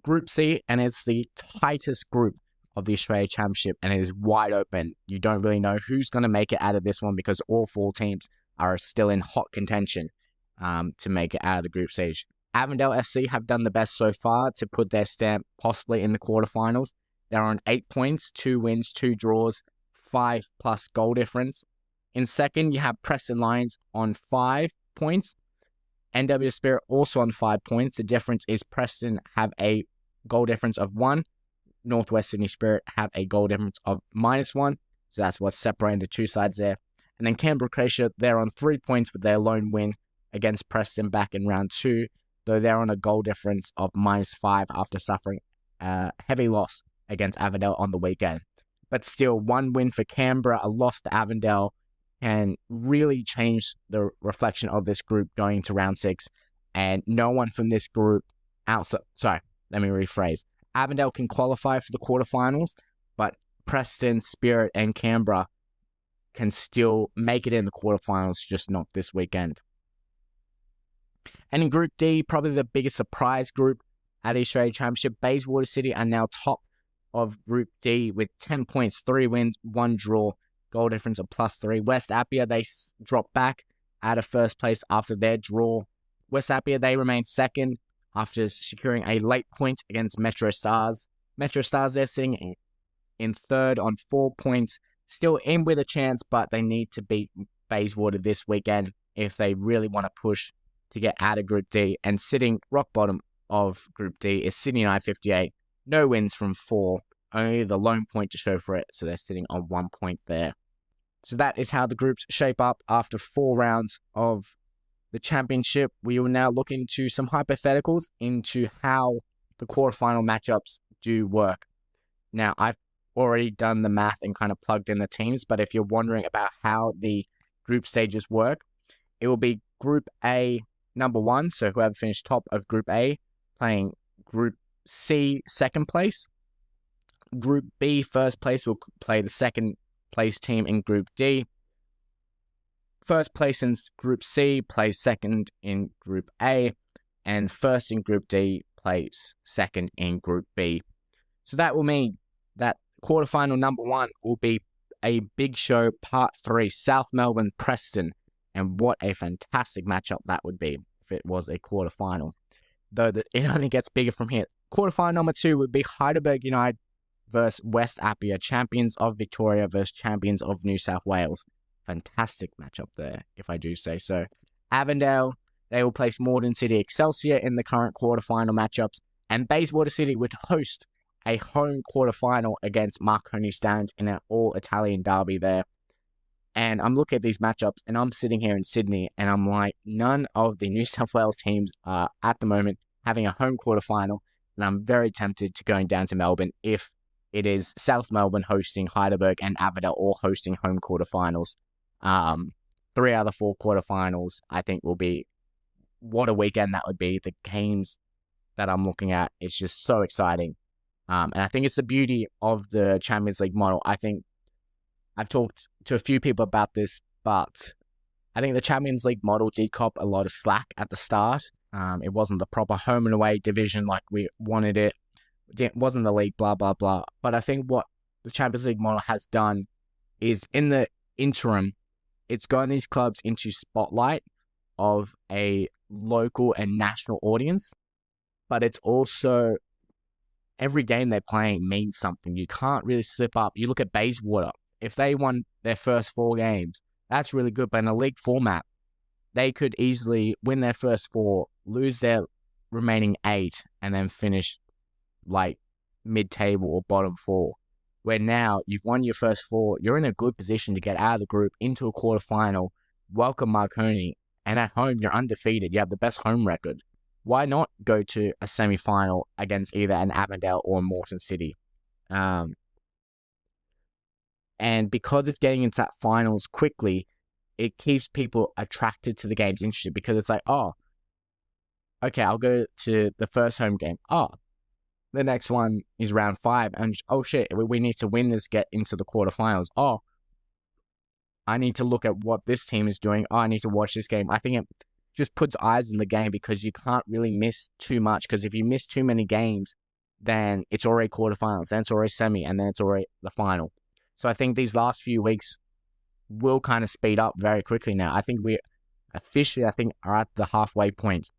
Group C, and it's the tightest group of the Australia Championship, and it is wide open. You don't really know who's going to make it out of this one because all 4 teams are still in hot contention to make it out of the group stage. Avondale FC have done the best so far to put their stamp possibly in the quarterfinals. They're on 8 points, 2 wins, 2 draws, 5+ goal difference. In second, you have Preston Lions on 5 points. NW Spirit also on 5 points. The difference is Preston have a goal difference of 1. Northwest Sydney Spirit have a goal difference of -1. So that's what's separating the two sides there. And then Canberra Croatia, they're on 3 points with their lone win against Preston back in round 2, though they're on a goal difference of -5 after suffering a heavy loss against Avondale on the weekend. But still, 1 win for Canberra, a loss to Avondale, can really change the reflection of this group going to round 6. And no one from this group outside... Sorry, let me rephrase. Avondale can qualify for the quarterfinals, but Preston, Spirit, and Canberra can still make it in the quarterfinals, just not this weekend. And in Group D, probably the biggest surprise group at the Australia Championship, Bayswater City are now top of Group D with 10 points, 3 wins, 1 draw, goal difference of +3. West Apia, they drop back out of first place after their draw. West Apia, they remain second after securing a late point against Metro Stars. Metro Stars, they're sitting in third on 4 points, still in with a chance, but they need to beat Bayswater this weekend if they really want to push to get out of Group D. And sitting rock bottom of Group D is Sydney United 58. No wins from 4, only the lone point to show for it, so they're sitting on 1 point there. So that is how the groups shape up after 4 rounds of the championship. We will now look into some hypotheticals into how the quarterfinal matchups do work. Now, I've already done the math and kind of plugged in the teams, but if you're wondering about how the group stages work, it will be Group A number 1, so whoever finished top of Group A, playing Group C second place. Group B first place will play the second place team in Group D. First place in Group C plays second in Group A, and first in Group D plays second in Group B. So that will mean that quarterfinal number 1 will be a big show, part 3, South Melbourne Preston, and what a fantastic matchup that would be if it was a quarterfinal. Though it only gets bigger from here. Quarterfinal number 2 would be Heidelberg United versus West Apia, champions of Victoria versus champions of New South Wales. Fantastic matchup there, if I do say so. Avondale, they will place Moreton City Excelsior in the current quarterfinal matchups, and Bayswater City would host a home quarterfinal against Marconi Stand in an all-Italian derby there. And I'm looking at these matchups, and I'm sitting here in Sydney, and I'm like, none of the New South Wales teams are, at the moment, having a home quarterfinal, and I'm very tempted to going down to Melbourne if it is South Melbourne hosting Heidelberg and Avondale all hosting home quarterfinals. 3 out of 4 quarterfinals, I think, will be... What a weekend that would be. The games that I'm looking at, it's just so exciting. And I think it's the beauty of the Champions League model. I think I've talked to a few people about this, but I think the Champions League model did cop a lot of slack at the start. It wasn't the proper home and away division like we wanted it. It wasn't the league, blah, blah, blah. But I think what the Champions League model has done is in the interim, it's gotten these clubs into spotlight of a local and national audience, but it's also every game they're playing means something. You can't really slip up. You look at Bayswater. If they won their first 4 games, that's really good. But in a league format, they could easily win their first 4, lose their remaining 8, and then finish like mid-table or bottom 4. Where now you've won your first 4, you're in a good position to get out of the group into a quarterfinal, welcome Marconi, and at home you're undefeated. You have the best home record. Why not go to a semi-final against either an Avondale or Moreton City? And because it's getting into that finals quickly, it keeps people attracted to the games, interested, because it's like, oh, okay, I'll go to the first home game. Oh, the next one is round 5, and oh shit, we need to win this, get into the quarterfinals. Oh, I need to look at what this team is doing. Oh, I need to watch this game. I think it just puts eyes on the game because you can't really miss too much. Because if you miss too many games, then it's already quarterfinals, then it's already semi, and then it's already the final. So I think these last few weeks will kind of speed up very quickly now. I think we officially, are at the halfway point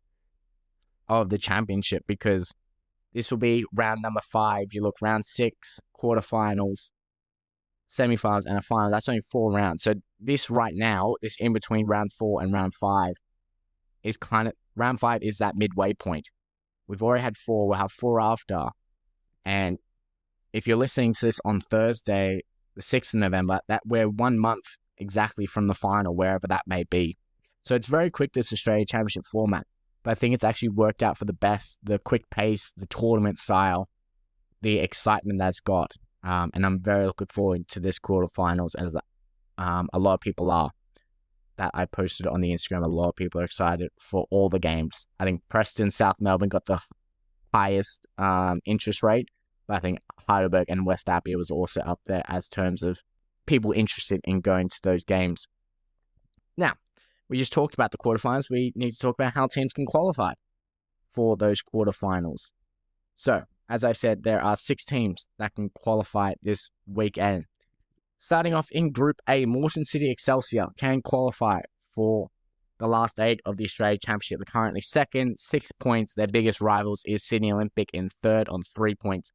of the championship, because this will be round number 5. You look round 6, quarterfinals, semifinals, and a final. That's only 4 rounds. So this right now, this in between round 4 and round 5, is round 5 is that midway point. We've already had 4. We'll have 4 after. And if you're listening to this on Thursday, the 6th of November, that we're 1 month exactly from the final, wherever that may be. So it's very quick, this Australia Championship format. But I think it's actually worked out for the best, the quick pace, the tournament style, the excitement that's got. And I'm very looking forward to this quarterfinals, as a lot of people are. That I posted on the Instagram, a lot of people are excited for all the games. I think Preston, South Melbourne got the highest interest rate, but I think Heidelberg and West Apia was also up there as terms of people interested in going to those games. Now, we just talked about the quarterfinals. We need to talk about how teams can qualify for those quarterfinals. So, as I said, there are 6 teams that can qualify this weekend. Starting off in Group A, Moreton City Excelsior can qualify for the last 8 of the Australia Championship. They're currently second, 6 points. Their biggest rivals is Sydney Olympic in third on 3 points.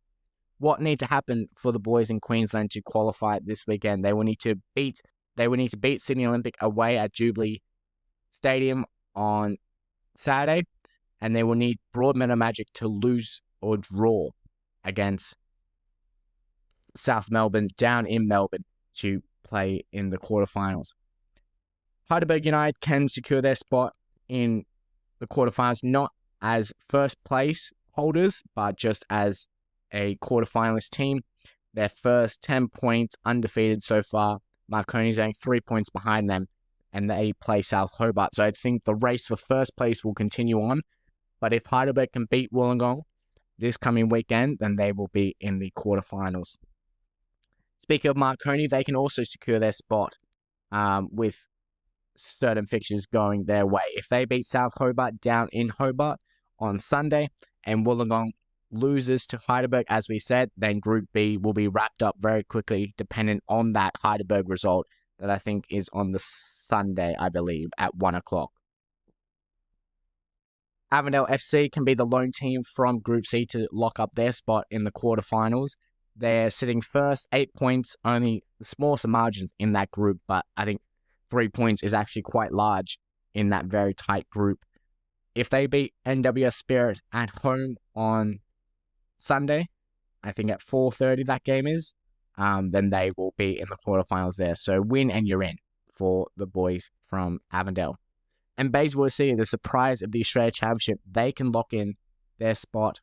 What needs to happen for the boys in Queensland to qualify this weekend? They will need to beat Sydney Olympic away at Jubilee Stadium on Saturday, and they will need Broadmeadow Magic to lose or draw against South Melbourne down in Melbourne to play in the quarterfinals. Heidelberg United can secure their spot in the quarterfinals, not as first place holders, but just as a quarterfinalist team. Their first 10 points undefeated so far. Marconi's only 3 points behind them, and they play South Hobart. So I think the race for first place will continue on. But if Heidelberg can beat Wollongong this coming weekend, then they will be in the quarterfinals. Speaking of Marconi, they can also secure their spot with certain fixtures going their way. If they beat South Hobart down in Hobart on Sunday, and Wollongong loses to Heidelberg, as we said, then Group B will be wrapped up very quickly, dependent on that Heidelberg result that I think is on the Sunday, I believe, at 1 o'clock. Avondale FC can be the lone team from Group C to lock up their spot in the quarterfinals. They're sitting first, 8 points, only the smallest margins in that group, but I think 3 points is actually quite large in that very tight group. If they beat NWS Spirit at home on Sunday, I think at 4:30 that game is, then they will be in the quarterfinals there. So win and you're in for the boys from Avondale. And Bayswater City, the surprise of the Australia Championship, they can lock in their spot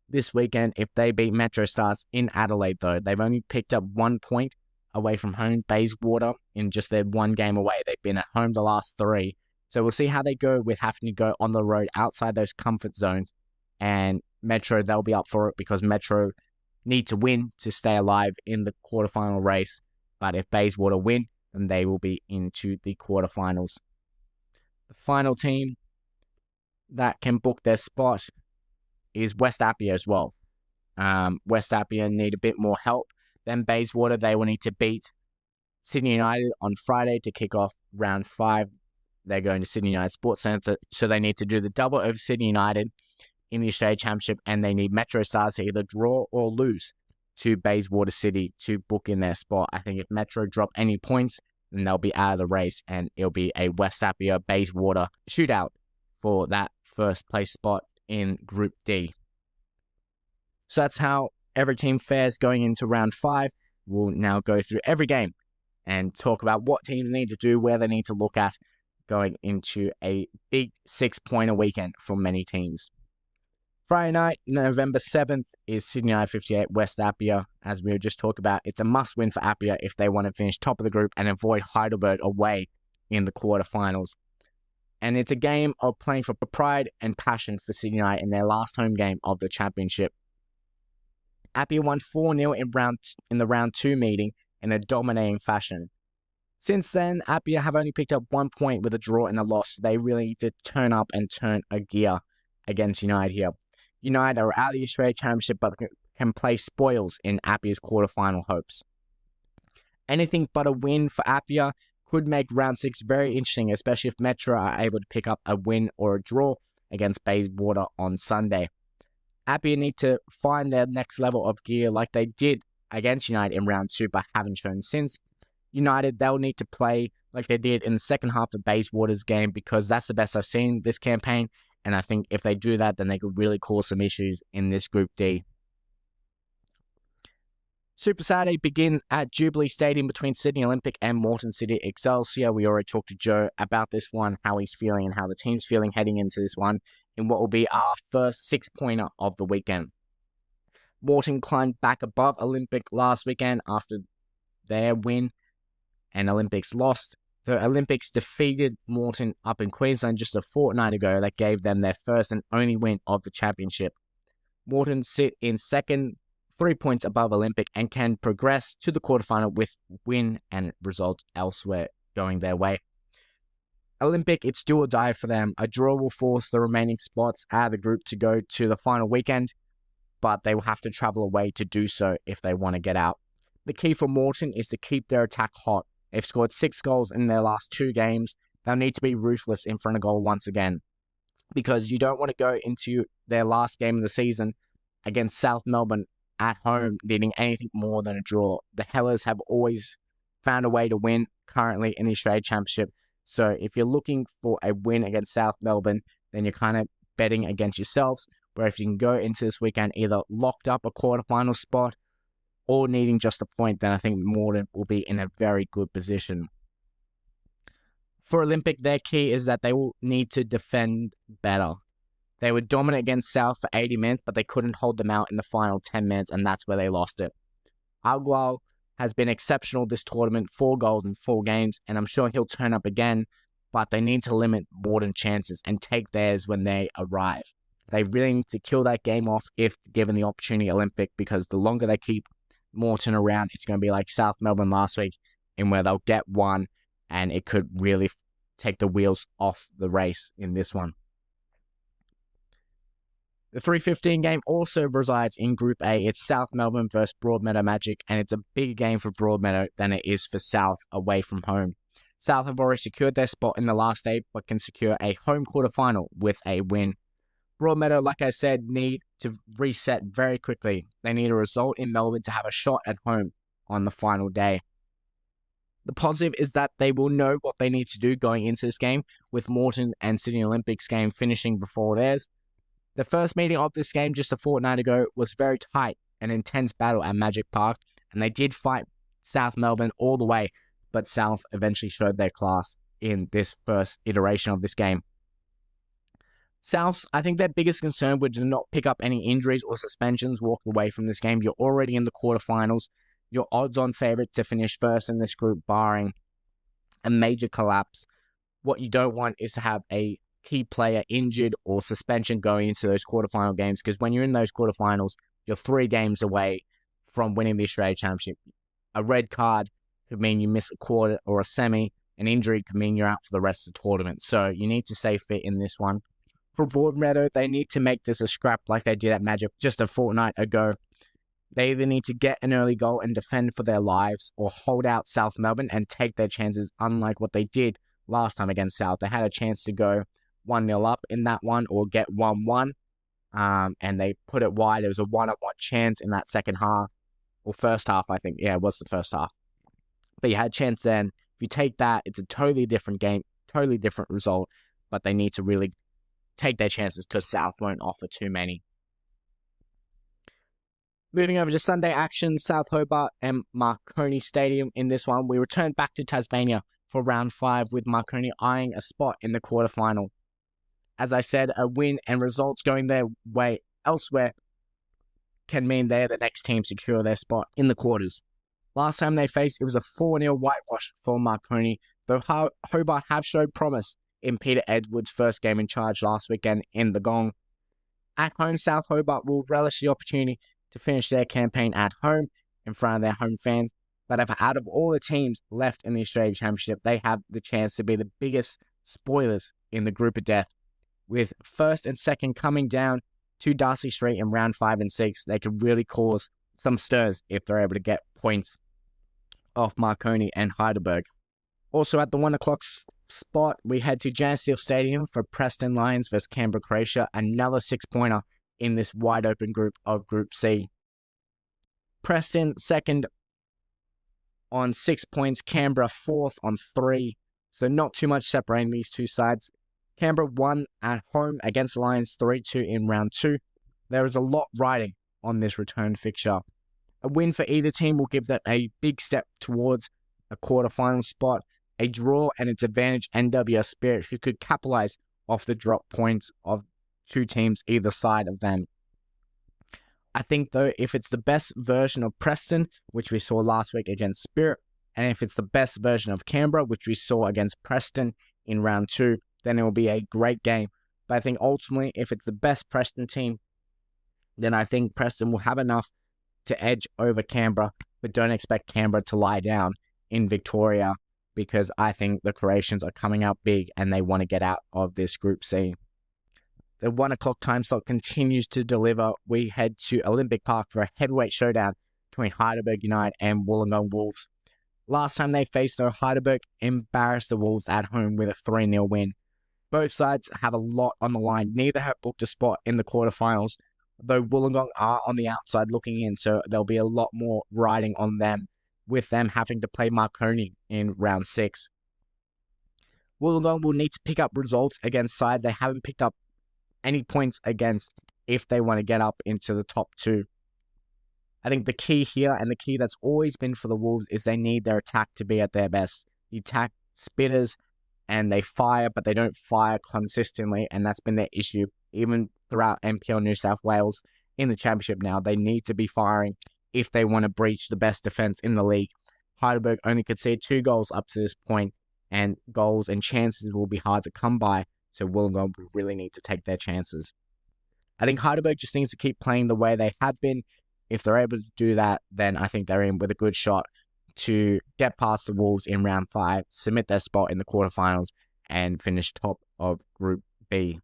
this weekend if they beat Metro Stars in Adelaide, though. They've only picked up 1 point away from home, Bayswater, in just their 1 game away. They've been at home the last 3. So we'll see how they go with having to go on the road outside those comfort zones. And Metro, they'll be up for it because Metro need to win to stay alive in the quarterfinal race. But if Bayswater win, then they will be into the quarterfinals. The final team that can book their spot is West Apia as well. West Apia need a bit more help. Then Bayswater, they will need to beat Sydney United on Friday to kick off round 5. They're going to Sydney United Sports Centre, so they need to do the double over Sydney United in the Australia Championship, and they need Metro Stars to either draw or lose to Bayswater City to book in their spot. I think if Metro drop any points, then they'll be out of the race, and it'll be a West Apia Bayswater shootout for that first place spot in Group D. So that's how every team fares going into round 5. We'll now go through every game and talk about what teams need to do, where they need to look at going into a big 6-pointer weekend for many teams. Friday night, November 7th, is Sydney United 58 West Apia. As we were just talking about, it's a must-win for Apia if they want to finish top of the group and avoid Heidelberg away in the quarterfinals. And it's a game of playing for pride and passion for Sydney United in their last home game of the championship. Apia won 4-0 in the round 2 meeting in a dominating fashion. Since then, Apia have only picked up 1 point with a draw and a loss. So they really need to turn up and turn a gear against United here. United are out of the Australia Championship, but can play spoils in Apia's quarterfinal hopes. Anything but a win for Apia could make round 6 very interesting, especially if Metro are able to pick up a win or a draw against Bayswater on Sunday. Apia need to find their next level of gear like they did against United in round 2, but haven't shown since. United, they'll need to play like they did in the second half of Bayswater's game, because that's the best I've seen this campaign. And I think if they do that, then they could really cause some issues in this Group D. Super Saturday begins at Jubilee Stadium between Sydney Olympic and Moreton City Excelsior. We already talked to Joe about this one, how he's feeling and how the team's feeling heading into this one in what will be our first 6-pointer of the weekend. Moreton climbed back above Olympic last weekend after their win, and Olympics lost. The Olympics defeated Moreton up in Queensland just a fortnight ago. That gave them their first and only win of the championship. Moreton sit in second, 3 points above Olympic, and can progress to the quarterfinal with win and results elsewhere going their way. Olympic, it's do or die for them. A draw will force the remaining spots out of the group to go to the final weekend, but they will have to travel away to do so if they want to get out. The key for Moreton is to keep their attack hot. They've scored 6 goals in their last 2 games. They'll need to be ruthless in front of goal once again, because you don't want to go into their last game of the season against South Melbourne at home needing anything more than a draw. The Hellers have always found a way to win currently in the Australia Championship. So if you're looking for a win against South Melbourne, then you're kind of betting against yourselves. Where if you can go into this weekend either locked up a quarterfinal spot or needing just a point, then I think Moreton will be in a very good position. For Olympic, their key is that they will need to defend better. They were dominant against South for 80 minutes, but they couldn't hold them out in the final 10 minutes, and that's where they lost it. Agual has been exceptional this tournament, 4 goals in 4 games, and I'm sure he'll turn up again, but they need to limit Moreton chances and take theirs when they arrive. They really need to kill that game off if given the opportunity Olympic, because the longer they keep Moreton around, it's going to be like South Melbourne last week, in where they'll get one and it could really take the wheels off the race in this one. The 3:15 game also resides in Group A. It's South Melbourne versus Broadmeadow Magic, and it's a bigger game for Broadmeadow than it is for South away from home. South have already secured their spot in the last 8, but can secure a home quarterfinal with a win. Broadmeadow, like I said, need to reset very quickly. They need a result in Melbourne to have a shot at home on the final day. The positive is that they will know what they need to do going into this game, with Moreton and Sydney Olympics game finishing before theirs. The first meeting of this game just a fortnight ago was very tight, an intense battle at Magic Park, and they did fight South Melbourne all the way, but South eventually showed their class in this first iteration of this game. Souths, I think their biggest concern would not pick up any injuries or suspensions walking away from this game. You're already in the quarterfinals. You're odds-on favourite to finish first in this group, barring a major collapse. What you don't want is to have a key player injured or suspension going into those quarterfinal games, because when you're in those quarterfinals, you're 3 games away from winning the Australia Championship. A red card could mean you miss a quarter or a semi. An injury could mean you're out for the rest of the tournament. So you need to stay fit in this one. For Broadmeadow, they need to make this a scrap like they did at Magic just a fortnight ago. They either need to get an early goal and defend for their lives, or hold out South Melbourne and take their chances, unlike what they did last time against South. They had a chance to go 1-0 up in that one or get 1-1, and they put it wide. It was a 1-1 chance in that second half, or first half, I think. Yeah, it was the first half. But you had a chance then. If you take that, it's a totally different game, totally different result, but they need to really take their chances because South won't offer too many. Moving over to Sunday action, South Hobart and Marconi Stadium. In this one, we returned back to Tasmania for round 5 with Marconi eyeing a spot in the quarterfinal. As I said, a win and results going their way elsewhere can mean they're the next team secure their spot in the quarters. Last time they faced, it was a 4-0 whitewash for Marconi, though Hobart have showed promise in Peter Edwards' first game in charge last weekend in the Gong. At home, South Hobart will relish the opportunity to finish their campaign at home in front of their home fans. But if out of all the teams left in the Australian Championship, they have the chance to be the biggest spoilers in the group of death. With first and second coming down to Darcy Street in round 5 and 6, they could really cause some stirs if they're able to get points off Marconi and Heidelberg. Also at the 1 o'clock spot, we head to Jan Steele Stadium for Preston Lions vs Canberra Croatia, another 6-pointer in this wide open group of Group C. Preston second on 6 points, Canberra fourth on 3, so not too much separating these two sides. Canberra won at home against the Lions 3-2 in round 2. There is a lot riding on this return fixture. A win for either team will give them a big step towards a quarterfinal spot. A draw and its advantage NWS Spirit, who could capitalize off the drop points of two teams either side of them. I think, though, if it's the best version of Preston, which we saw last week against Spirit, and if it's the best version of Canberra, which we saw against Preston in round 2, then it will be a great game. But I think ultimately, if it's the best Preston team, then I think Preston will have enough to edge over Canberra, but don't expect Canberra to lie down in Victoria, because I think the Croatians are coming out big and they want to get out of this Group C. The 1 o'clock time slot continues to deliver. We head to Olympic Park for a heavyweight showdown between Heidelberg United and Wollongong Wolves. Last time they faced, though, Heidelberg embarrassed the Wolves at home with a 3-0 win. Both sides have a lot on the line. Neither have booked a spot in the quarterfinals, though Wollongong are on the outside looking in, so there'll be a lot more riding on them, with them having to play Marconi in round 6. Wollongong will need to pick up results against sides they haven't picked up any points against if they want to get up into the top 2. I think the key here, and the key that's always been for the Wolves, is they need their attack to be at their best. The attack spitters, and they fire, but they don't fire consistently, and that's been their issue even throughout NPL New South Wales in the championship now. They need to be firing if they want to breach the best defense in the league. Heidelberg only conceded 2 goals up to this point, and goals and chances will be hard to come by, so Wollongong will really need to take their chances. I think Heidelberg just needs to keep playing the way they have been. If they're able to do that, then I think they're in with a good shot to get past the Wolves in round 5, submit their spot in the quarterfinals, and finish top of Group B.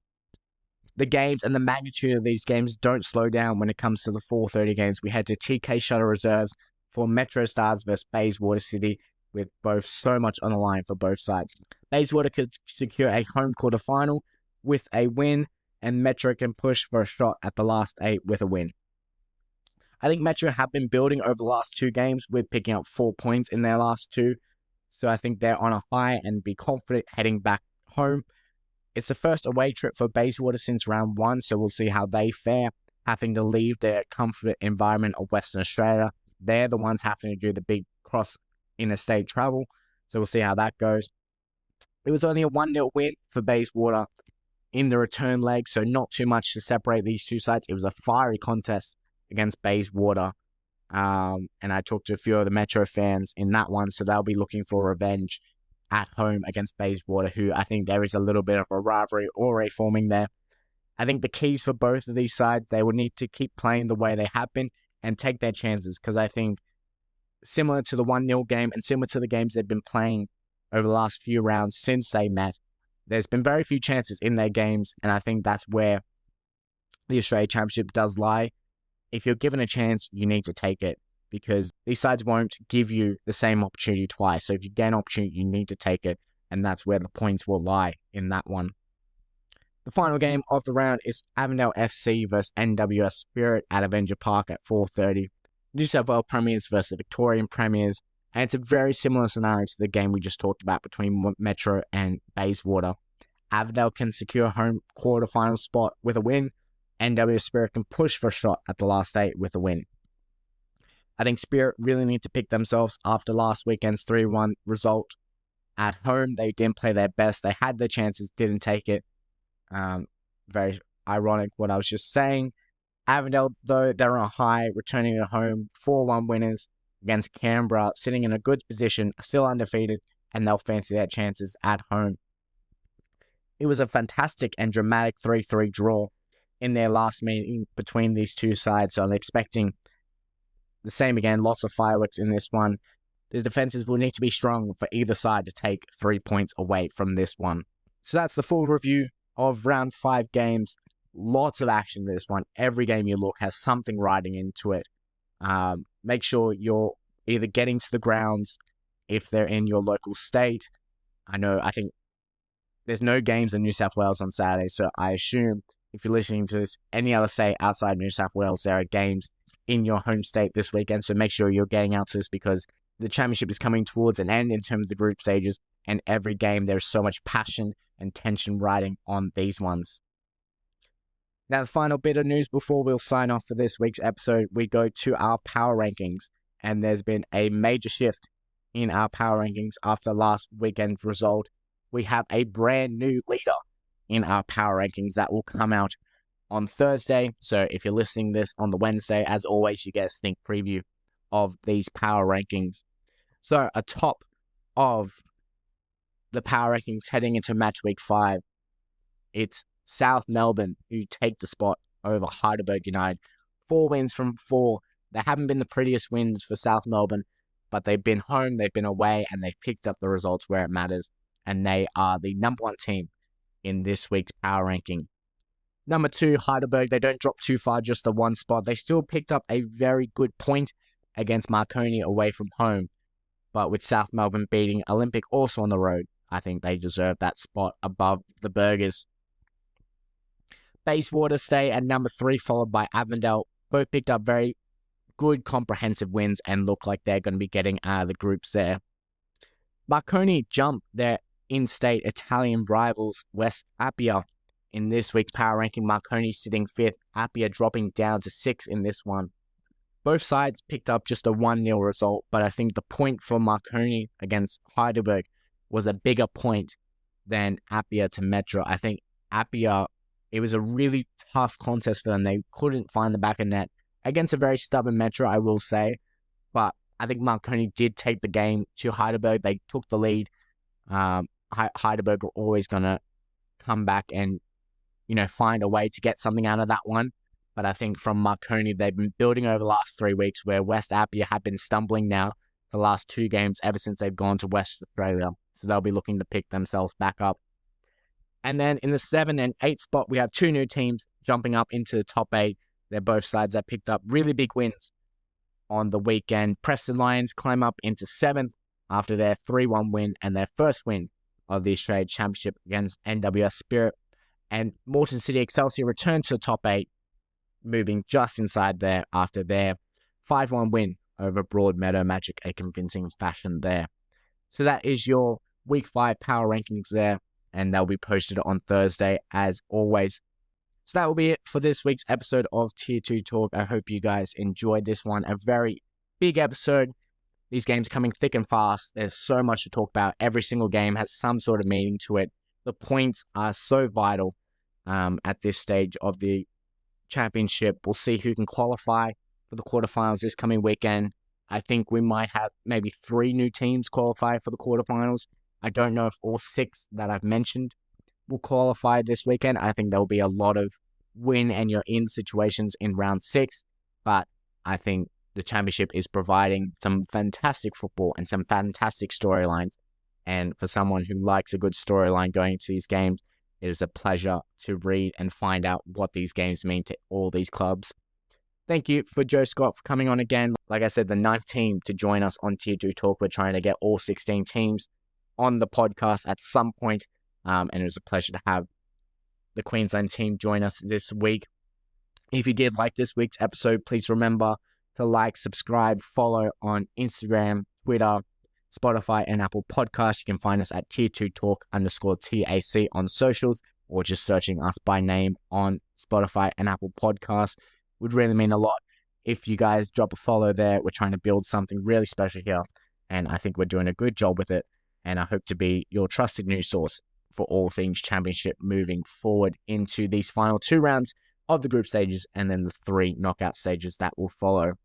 The games and the magnitude of these games don't slow down when it comes to the 4:30 games. We head to TK Shuttle Reserves for Metro Stars versus Bayswater City, with both so much on the line for both sides. Bayswater could secure a home quarterfinal with a win, and Metro can push for a shot at the last 8 with a win. I think Metro have been building over the last 2 games with picking up 4 points in their last 2. So I think they're on a high and be confident heading back home. It's the first away trip for Bayswater since round 1, so we'll see how they fare, having to leave their comfort environment of Western Australia. They're the ones having to do the big cross interstate travel, so we'll see how that goes. It was only a 1-0 win for Bayswater in the return leg, so not too much to separate these two sides. It was a fiery contest against Bayswater, and I talked to a few of the Metro fans in that one, so they'll be looking for revenge at home against Bayswater, who I think there is a little bit of a rivalry already forming there. I think the keys for both of these sides, they will need to keep playing the way they have been and take their chances, because I think similar to the 1-0 game and similar to the games they've been playing over the last few rounds since they met, there's been very few chances in their games, and I think that's where the Australia Championship does lie. if you're given a chance, you need to take it because these sides won't give you the same opportunity twice. So if you get an opportunity, you need to take it, and that's where the points will lie in that one. The final game of the round is Avondale FC versus NWS Spirit at Avenger Park at 4:30. New South Wales Premiers versus the Victorian Premiers, and it's a very similar scenario to the game we just talked about between Metro and Bayswater. Avondale can secure a home quarterfinal spot with a win. NWS Spirit can push for a shot at the last 8 with a win. I think Spirit really need to pick themselves after last weekend's 3-1 result. At home, they didn't play their best. They had their chances, didn't take it. Very ironic what I was just saying. Avondale, though, they're on a high, returning at home, 4-1 winners against Canberra, sitting in a good position, still undefeated, and they'll fancy their chances at home. It was a fantastic and dramatic 3-3 draw in their last meeting between these two sides, so I'm expecting the same again, lots of fireworks in this one. The defenses will need to be strong for either side to take 3 points away from this one. So that's the full review of round 5 games. Lots of action in this one. Every game you look has something riding into it. Make sure you're either getting to the grounds if they're in your local state. I think there's no games in New South Wales on Saturday, so I assume if you're listening to this, any other state outside New South Wales, there are games in your home state this weekend, so make sure you're getting out to this because the championship is coming towards an end in terms of the group stages, and every game there's so much passion and tension riding on these ones. Now, the final bit of news before we'll sign off for this week's episode, we go to our power rankings, and there's been a major shift in our power rankings after last weekend's result. We have a brand new leader in our power rankings that will come out on Thursday. So if you're listening this on the Wednesday, as always, you get a sneak preview of these power rankings. So atop of the power rankings heading into match week 5, it's South Melbourne who take the spot over Heidelberg United. 4 wins from 4. They haven't been the prettiest wins for South Melbourne, but they've been home, they've been away, and they've picked up the results where it matters. And they are the number 1 team in this week's power ranking. Number 2, Heidelberg. They don't drop too far, just the 1 spot. They still picked up a very good point against Marconi away from home. But with South Melbourne beating Olympic also on the road, I think they deserve that spot above the Burgers. Bayswater stay at number 3, followed by Avondale. Both picked up very good comprehensive wins and look like they're going to be getting out of the groups there. Marconi jump their in-state Italian rivals West Appia in this week's power ranking. Marconi sitting 5th, Appia dropping down to 6th in this one. Both sides picked up just a 1-0 result, but I think the point for Marconi against Heidelberg was a bigger point than Appia to Metro. I think Appia, it was a really tough contest for them. They couldn't find the back of net against a very stubborn Metro, I will say. But I think Marconi did take the game to Heidelberg. They took the lead. Heidelberg were always going to come back and, find a way to get something out of that one. But I think from Marconi, they've been building over the last 3 weeks, where West Appia have been stumbling now the last 2 games ever since they've gone to West Australia. So they'll be looking to pick themselves back up. And then in the 7 and 8 spot, we have 2 new teams jumping up into the top 8. They're both sides that picked up really big wins on the weekend. Preston Lions climb up into 7th after their 3-1 win and their first win of the Australia Championship against NWS Spirit. And Moreton City Excelsior return to the top 8, moving just inside there after their 5-1 win over Broadmeadow Magic, a convincing fashion there. So that is your Week 5 power rankings there, and they'll be posted on Thursday as always. So that will be it for this week's episode of Tier 2 Talk. I hope you guys enjoyed this one. A very big episode. These games coming thick and fast. There's so much to talk about. Every single game has some sort of meaning to it. The points are so vital at this stage of the championship. We'll see who can qualify for the quarterfinals this coming weekend. I think we might have maybe 3 new teams qualify for the quarterfinals. I don't know if all 6 that I've mentioned will qualify this weekend. I think there'll be a lot of win and you're in situations in round 6, but I think the championship is providing some fantastic football and some fantastic storylines. And for someone who likes a good storyline going into these games, it is a pleasure to read and find out what these games mean to all these clubs. Thank you for Joe Scott for coming on again. Like I said, the 9th team to join us on Tier 2 Talk. We're trying to get all 16 teams on the podcast at some point. And it was a pleasure to have the Queensland team join us this week. If you did like this week's episode, please remember to like, subscribe, follow on Instagram, Twitter, Spotify, and Apple Podcasts. You can find us at tier2talk_TAC on socials, or just searching us by name on Spotify and Apple Podcasts. Would really mean a lot if you guys drop a follow there. We're trying to build something really special here, and I think we're doing a good job with it. And I hope to be your trusted news source for all things championship moving forward into these final 2 rounds of the group stages and then the 3 knockout stages that will follow.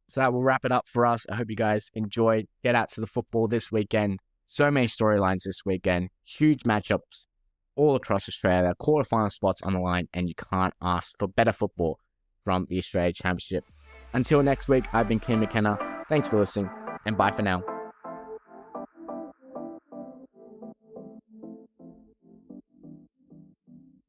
So that will wrap it up for us. I hope you guys enjoyed. Get out to the football this weekend. So many storylines this weekend. Huge matchups all across Australia. Quarterfinal spots on the line, and you can't ask for better football from the Australia Championship. Until next week, I've been Kim McKenna. Thanks for listening, and bye for now.